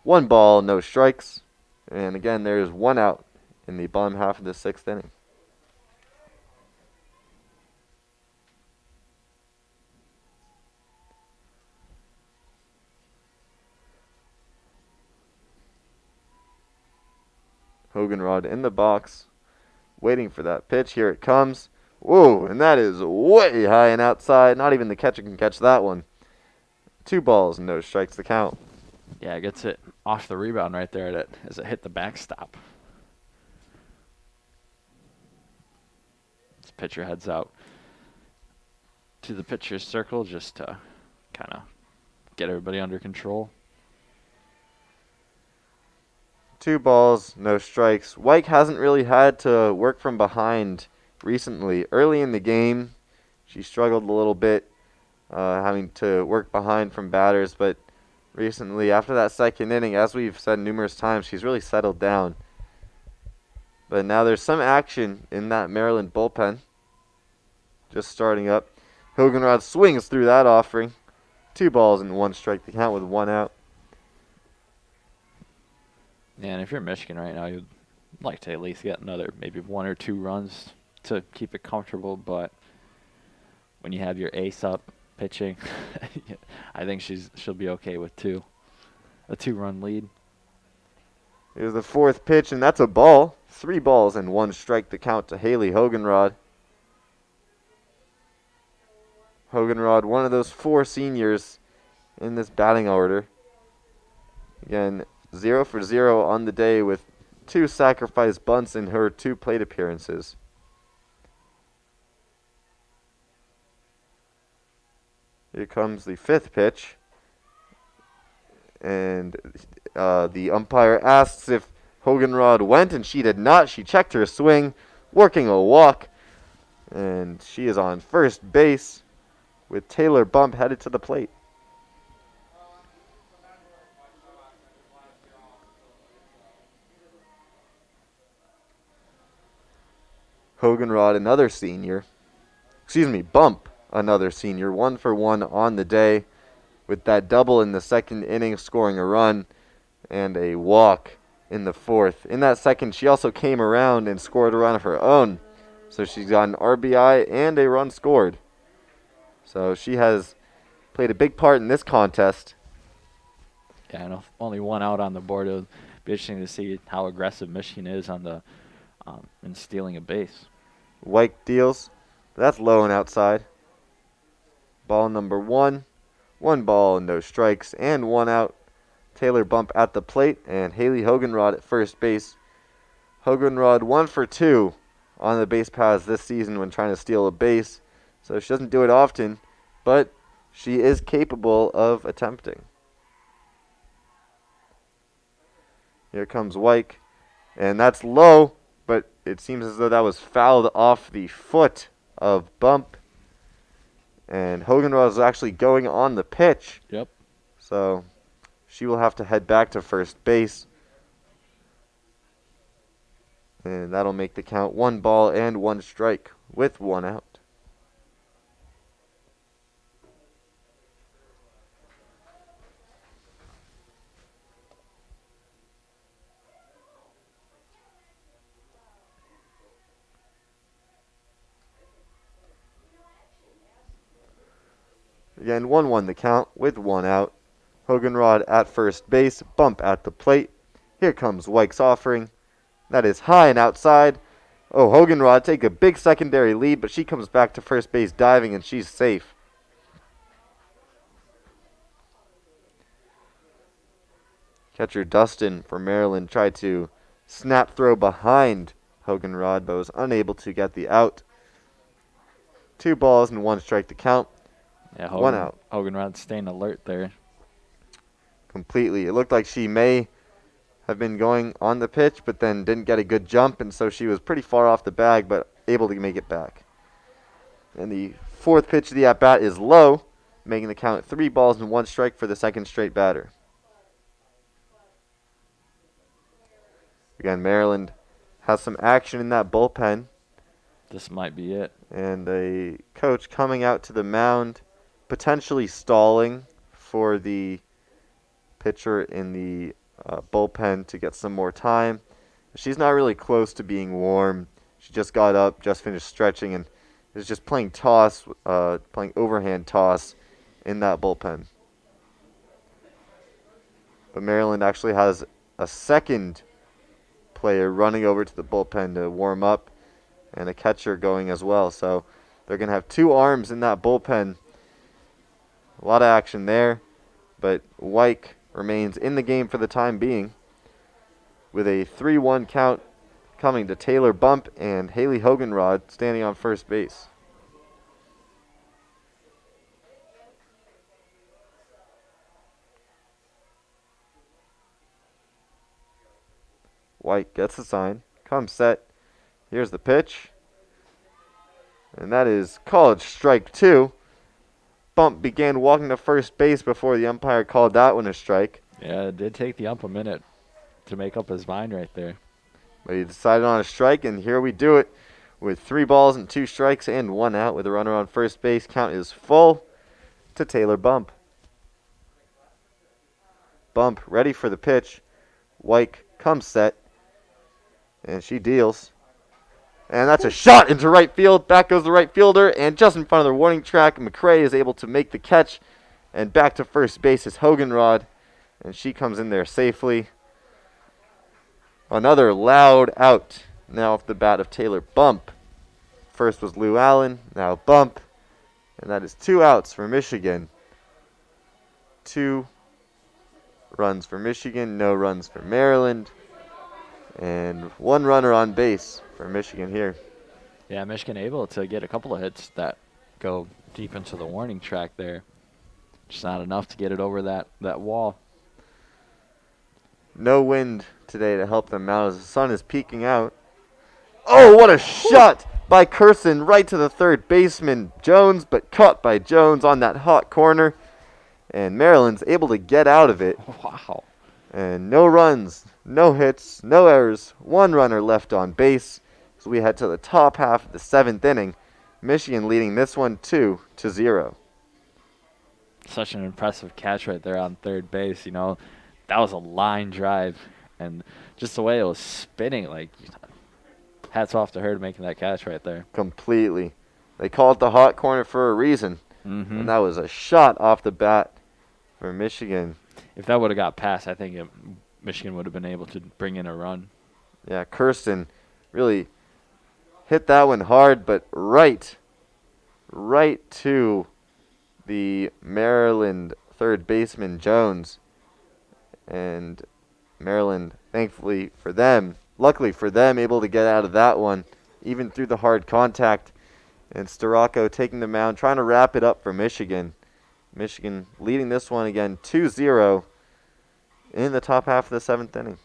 1 ball, no strikes. And again, there is 1 out in the bottom half of the 6th inning. Hoganrod in the box, waiting for that pitch. Here it comes. Whoa, and that is way high and outside. Not even the catcher can catch that one. 2 balls, no strikes to count. Yeah, gets it off the rebound right there as it hit the backstop. This pitcher heads out to the pitcher's circle just to kind of get everybody under control. 2 balls, no strikes. Wyke hasn't really had to work from behind recently. Early in the game, she struggled a little bit, having to work behind from batters, but recently, after that 2nd inning, as we've said numerous times, she's really settled down. But now there's some action in that Maryland bullpen. Just starting up. Hoganrod swings through that offering. 2 balls and 1 strike to count with 1 out. Yeah, and if you're Michigan right now, you'd like to at least get another maybe 1 or 2 runs to keep it comfortable. But when you have your ace up pitching, I think she'll be okay with 2. A 2-run lead. Here's the 4th pitch, and that's a ball. 3 balls and 1 strike to count to Haley Hoganrod. Hoganrod, one of those 4 seniors in this batting order. Again, 0 for 0 on the day with 2 sacrifice bunts in her 2 plate appearances. Here comes the 5th pitch. And the umpire asks if Hoganrod went, and she did not. She checked her swing, working a walk. And she is on first base with Taylor Bump headed to the plate. Hoganrod, another senior. Bump, another senior, 1 for 1 on the day with that double in the second inning, scoring a run and a walk in the fourth. In that second, she also came around and scored a run of her own. So she's got an RBI and a run scored. So she has played a big part in this contest. Yeah, and only one out on the board. It'll be interesting to see how aggressive Michigan is on the in stealing a base. White deals. That's low and outside. Ball number 1. 1 ball, no strikes, and 1 out. Taylor bump at the plate, and Haley Hoganrod at first base. Hoganrod 1 for 2 on the base paths this season when trying to steal a base. So she doesn't do it often, but she is capable of attempting. Here comes Wyke, and that's low, but it seems as though that was fouled off the foot of Bump. And Hoganrod is actually going on the pitch. Yep. So she will have to head back to first base. And that'll make the count 1 ball and 1 strike with 1 out. Again, 1-1 the count with 1 out. Hoganrod at first base, Bump at the plate. Here comes Wyke's offering. That is high and outside. Oh, Hoganrod take a big secondary lead, but she comes back to first base diving, and she's safe. Catcher Dustin for Maryland tried to snap throw behind Hoganrod, but was unable to get the out. 2 balls and 1 strike to count. Yeah, 1 out. Hoganrod staying alert there. Completely. It looked like she may have been going on the pitch, but then didn't get a good jump, and so she was pretty far off the bag, but able to make it back. And the 4th pitch of the at-bat is low, making the count 3 balls and 1 strike for the second straight batter. Again, Maryland has some action in that bullpen. This might be it. And a coach coming out to the mound, potentially stalling for the pitcher in the bullpen to get some more time. She's not really close to being warm. She just got up, just finished stretching, and is just playing toss, playing overhand toss in that bullpen. But Maryland actually has a second player running over to the bullpen to warm up, and a catcher going as well. So they're going to have 2 arms in that bullpen. A lot of action there, but Wyke remains in the game for the time being with a 3-1 count coming to Taylor Bump and Haley Hoganrod standing on first base. Wyke gets the sign, comes set. Here's the pitch. And that is called strike 2. Bump began walking to first base before the umpire called that one a strike. Yeah, it did take the ump a minute to make up his mind right there. But he decided on a strike, and here we do it with 3 balls and 2 strikes and 1 out with a runner on first base. Count is full to Taylor Bump. Bump ready for the pitch. Wyke comes set, and she deals. And that's a shot into right field. Back goes the right fielder. And just in front of the warning track, McCrae is able to make the catch. And back to first base is Hoganrod. And she comes in there safely. Another loud out now off the bat of Taylor Bump. First was Lou Allen. Now Bump. And that is 2 outs for Michigan. 2 runs for Michigan. No runs for Maryland. And 1 runner on base for Michigan here. Yeah, Michigan able to get a couple of hits that go deep into the warning track there. Just not enough to get it over that wall. No wind today to help them out as the sun is peeking out. Oh, what a shot by Carson right to the third baseman Jones, but caught by Jones on that hot corner. And Maryland's able to get out of it. Wow. And no runs, no hits, no errors, 1 runner left on base. So we head to the top half of the 7th inning. Michigan leading this one 2-0. Such an impressive catch right there on third base. You know, that was a line drive, and just the way it was spinning, like, hats off to her making that catch right there. Completely. They call it the hot corner for a reason, and that was a shot off the bat for Michigan. If that would have got past, I think Michigan would have been able to bring in a run. Yeah, Carson really hit that one hard, but right to the Maryland third baseman Jones. And Maryland, luckily for them, able to get out of that one, even through the hard contact. And Sorakos taking the mound, trying to wrap it up for Michigan. Michigan leading this one again 2-0 in the top half of the seventh inning.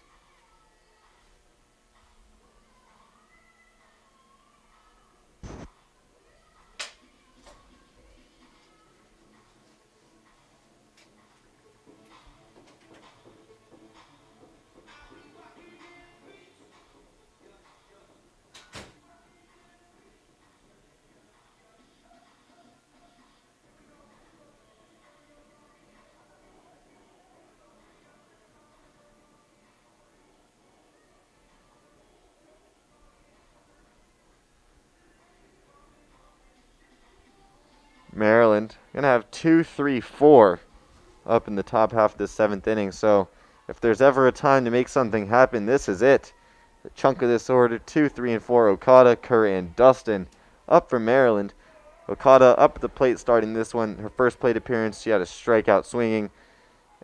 Maryland going to have 2, 3, 4 up in the top half of the seventh inning. So if there's ever a time to make something happen, this is it. The chunk of this order, 2, 3, and 4, Okada, Kerr, and Dustin up for Maryland. Okada up at the plate starting this one. Her first plate appearance, she had a strikeout swinging.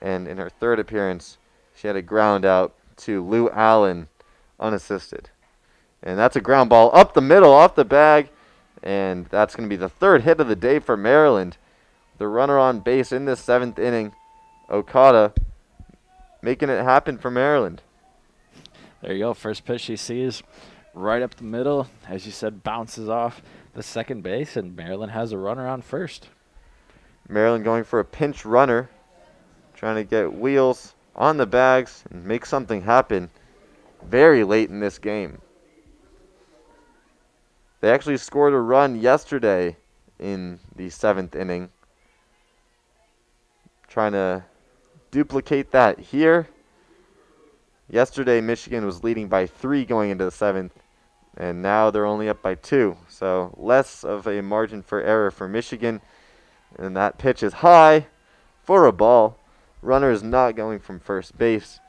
And in her third appearance, she had a ground out to Lou Allen, unassisted. And that's a ground ball up the middle, off the bag. And that's going to be the third hit of the day for Maryland. The runner on base in this seventh inning, Okada, making it happen for Maryland. There you go. First pitch she sees right up the middle. As you said, bounces off the second base, and Maryland has a runner on first. Maryland going for a pinch runner, trying to get wheels on the bags and make something happen very late in this game. They actually scored a run yesterday in the seventh inning. Trying to duplicate that here. Yesterday, Michigan was leading by 3 going into the seventh, and now they're only up by 2. So less of a margin for error for Michigan. And that pitch is high for a ball. Runner is not going from first base.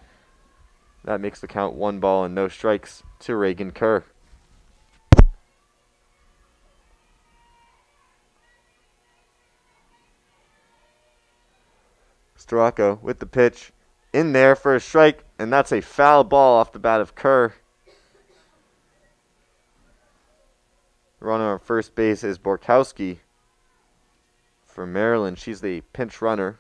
That makes the count 1 ball and no strikes to Reagan Kerr. Sorakos with the pitch in there for a strike, and that's a foul ball off the bat of Kerr. Runner on first base is Borkowski for Maryland. She's the pinch runner.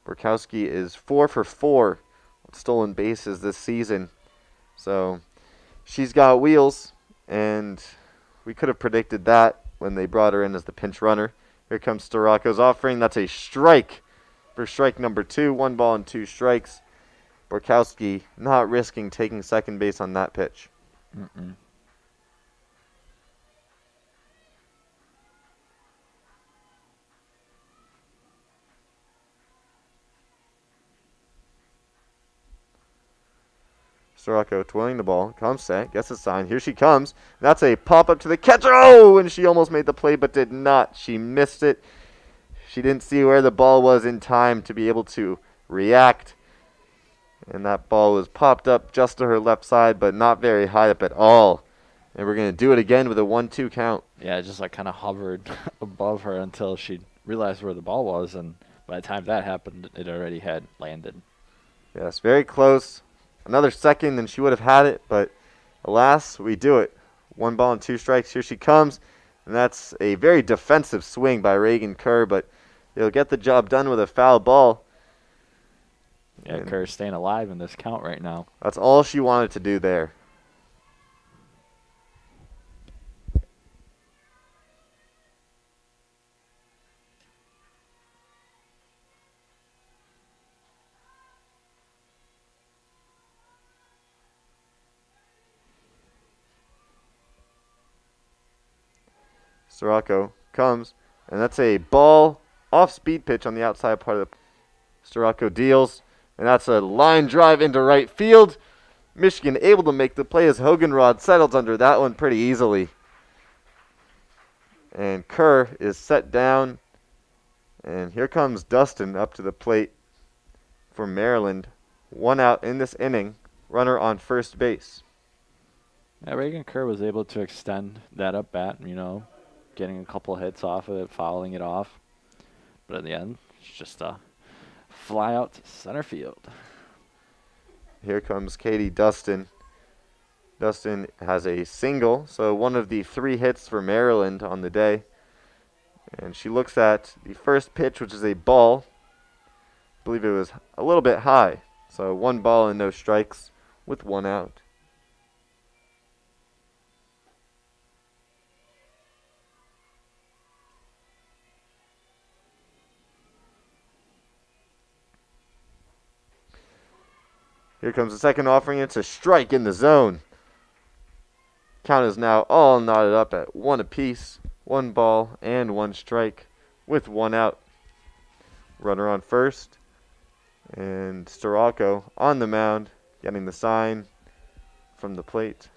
Borkowski is 4 for 4 with stolen bases this season. So she's got wheels, and we could have predicted that when they brought her in as the pinch runner. Here comes Sorakos offering. That's a strike for strike number 2. 1 ball and 2 strikes. Borkowski not risking taking second base on that pitch. Sorakos twirling the ball, comes set, gets a sign. Here she comes. That's a pop up to the catcher. Oh, and she almost made the play but did not. She missed it. She didn't see where the ball was in time to be able to react. And that ball was popped up just to her left side, but not very high up at all. And we're going to do it again with a 1-2 count. Yeah, just like kind of hovered above her until she realized where the ball was, and by the time that happened, it already had landed. Yes, very close. Another second and she would have had it, but alas, we do it. 1 ball and 2 strikes. Here she comes, and that's a very defensive swing by Reagan Kerr, but they'll get the job done with a foul ball. Yeah, Kerr's staying alive in this count right now. That's all she wanted to do there. Sorako comes, and that's a ball off speed pitch on the outside part of the. Sorako deals, and that's a line drive into right field. Michigan able to make the play as Hoganrod settles under that one pretty easily. And Kerr is set down. And here comes Dustin up to the plate for Maryland. 1 out in this inning. Runner on first base. Yeah, Reagan Kerr was able to extend that up bat, getting a couple hits off of it, fouling it off. But in the end, it's just a fly out to center field. Here comes Katie Dustin. Dustin has a single, so one of the 3 hits for Maryland on the day. And she looks at the first pitch, which is a ball. I believe it was a little bit high. So 1 ball and no strikes with 1 out. Here comes the second offering. It's a strike in the zone. Count is now all knotted up at 1 apiece. 1 ball and 1 strike with 1 out. Runner on first. And Sorako on the mound, getting the sign from the plate.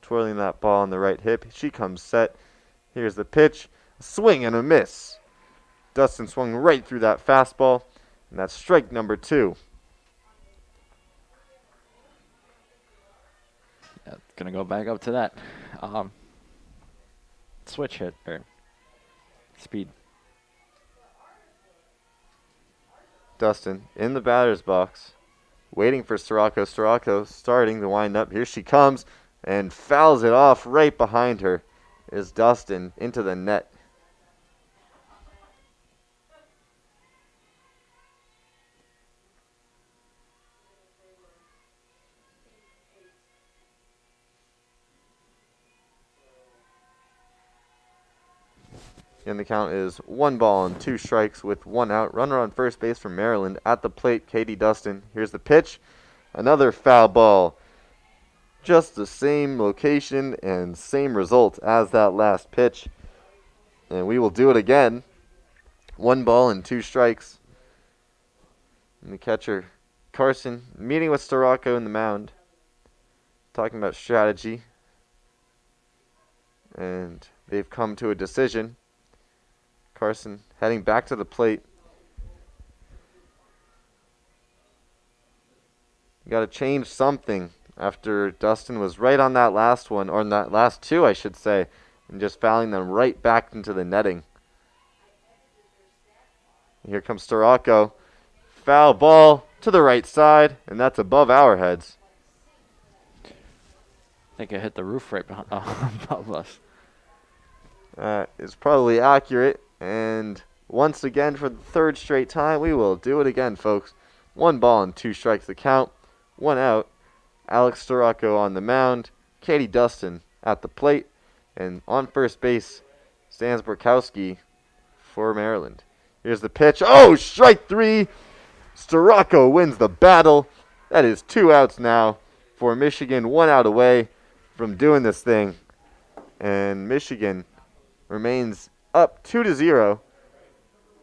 Twirling that ball on the right hip. She comes set. Here's the pitch. A swing and a miss. Dustin swung right through that fastball. And that's strike number 2. Yeah, going to go back up to that. Switch hit, or speed. Dustin in the batter's box, waiting for Sorako. Sorako starting to wind up. Here she comes and fouls it off. Right behind her is Dustin into the net. And the count is 1 ball and 2 strikes with 1 out. Runner on first base for Maryland. At the plate, Katie Dustin. Here's the pitch. Another foul ball. Just the same location and same result as that last pitch. And we will do it again. 1 ball and 2 strikes. And the catcher, Carson, meeting with Sorakos in the mound. Talking about strategy. And they've come to a decision. Carson heading back to the plate. Got to change something after Dustin was right on that last one, or on that last 2, I should say, and just fouling them right back into the netting. Here comes Sorako. Foul ball to the right side, and that's above our heads. I think it hit the roof right behind, above us. That is probably accurate. And once again, for the 3rd straight time, we will do it again, folks. 1 ball and 2 strikes the count. 1 out. Alex Sorako on the mound. Katie Dustin at the plate. And on first base, Stans Borkowski for Maryland. Here's the pitch. Oh, strike 3. Sorako wins the battle. That is 2 outs now for Michigan. 1 out away from doing this thing. And Michigan remains up 2-0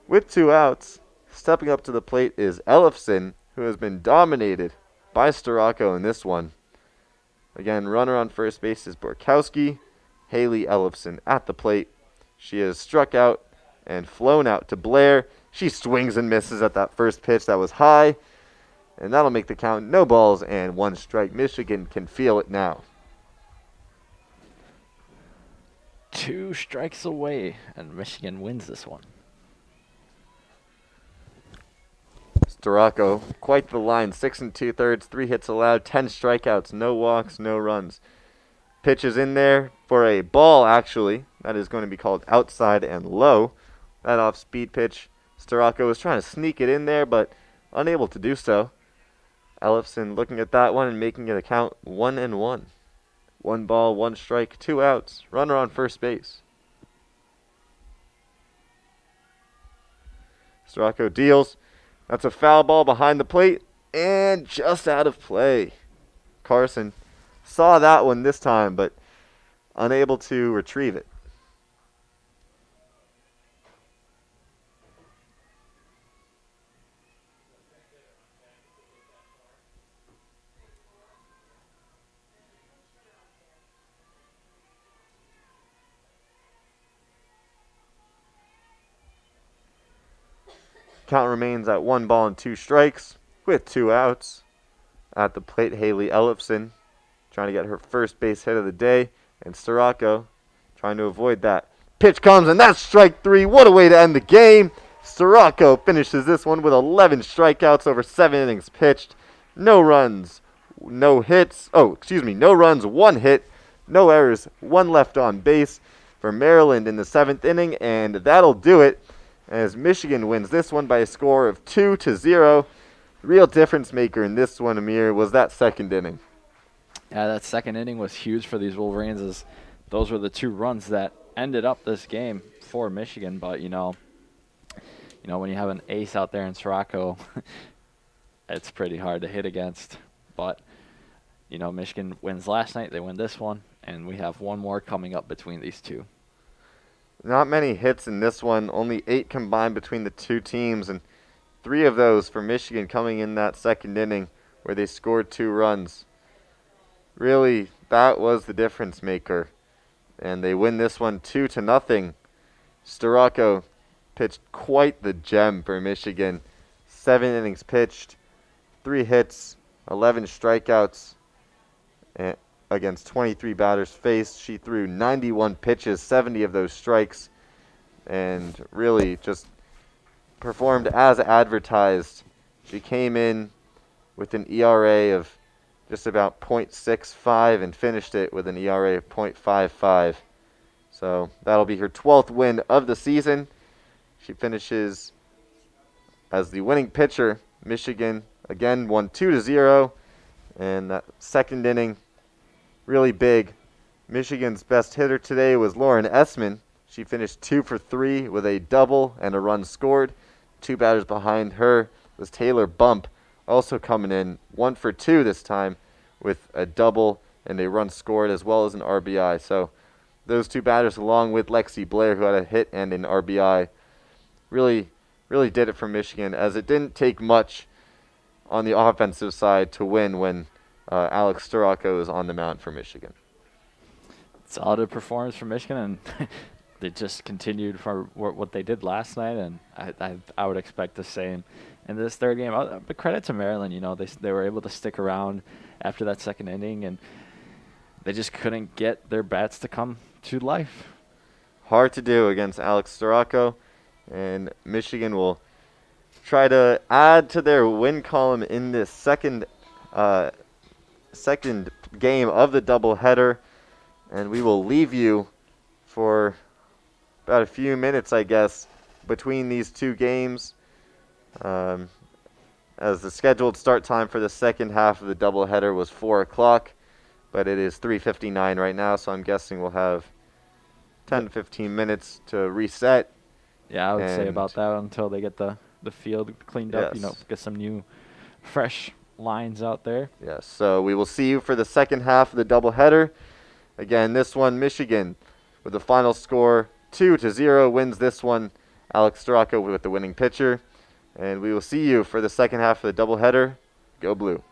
with 2 outs. Stepping up to the plate is Ellefson, who has been dominated by Sorako in this one. Again, runner on first base is Borkowski. Haley Ellefson at the plate. She has struck out and flown out to Blair. She swings and misses at that first pitch that was high. And that'll make the count no balls and 1 strike. Michigan can feel it now. 2 strikes away, and Michigan wins this one. Sorako, quite the line. 6 2/3, 3 hits allowed, 10 strikeouts, no walks, no runs. Pitch is in there for a ball, actually. That is going to be called outside and low. That off-speed pitch. Sorako was trying to sneak it in there, but unable to do so. Ellefson looking at that one and making it a count 1-1. 1 ball, 1 strike, 2 outs. Runner on first base. Sorako deals. That's a foul ball behind the plate and just out of play. Carson saw that one this time, but unable to retrieve it. Count remains at 1 ball and 2 strikes with 2 outs. At the plate, Haley Ellefson trying to get her first base hit of the day, and Sorakos trying to avoid that. Pitch comes, and that's strike 3. What a way to end the game. Sorakos finishes this one with 11 strikeouts over 7 innings pitched. No runs, no hits. No runs, 1 hit, no errors, 1 left on base for Maryland in the 7th inning, and that'll do it as Michigan wins this one by a score of 2-0. Real difference maker in this one, Amer, was that 2nd inning. Yeah, that 2nd inning was huge for these Wolverines, as those were the 2 runs that ended up this game for Michigan. But when you have an ace out there in Sorakos, it's pretty hard to hit against. But Michigan wins last night, they win this one, and we have one more coming up between these two. Not many hits in this one, only 8 combined between the 2 teams, and 3 of those for Michigan coming in that 2nd inning where they scored 2 runs. Really, that was the difference maker, and they win this one 2-0. Sorakos pitched quite the gem for Michigan. 7 innings pitched, 3 hits, 11 strikeouts against 23 batters faced. She threw 91 pitches, 70 of those strikes, and really just performed as advertised. She came in with an ERA of just about .65 and finished it with an ERA of .55. So that'll be her 12th win of the season. She finishes as the winning pitcher. Michigan again won 2-0, and that 2nd inning really big. Michigan's best hitter today was Lauren Esmen. She finished 2 for 3 with a double and a run scored. 2 batters behind her was Taylor Bump, also coming in 1 for 2 this time with a double and a run scored as well as an RBI. So those 2 batters, along with Lexi Blair, who had a hit and an RBI, really did it for Michigan, as it didn't take much on the offensive side to win when Alex Sorakos was on the mound for Michigan. Solid performance for Michigan, and they just continued for what they did last night, and I would expect the same in this 3rd game. But credit to Maryland, they were able to stick around after that 2nd inning, and they just couldn't get their bats to come to life. Hard to do against Alex Sorakos, and Michigan will try to add to their win column in this second game of the doubleheader, and we will leave you for about a few minutes, I guess, between these 2 games, as the scheduled start time for the 2nd half of the doubleheader was 4 o'clock, but it is 3:59 right now, so I'm guessing we'll have 10 to 15 minutes to reset. Yeah, I would say about that until they get the field cleaned up, get some new fresh lines out there. Yes, so we will see you for the 2nd half of the doubleheader. Again, this one, Michigan, with the final score 2-0, wins this one. Alex Sorakos with the winning pitcher. And we will see you for the 2nd half of the doubleheader. Go Blue.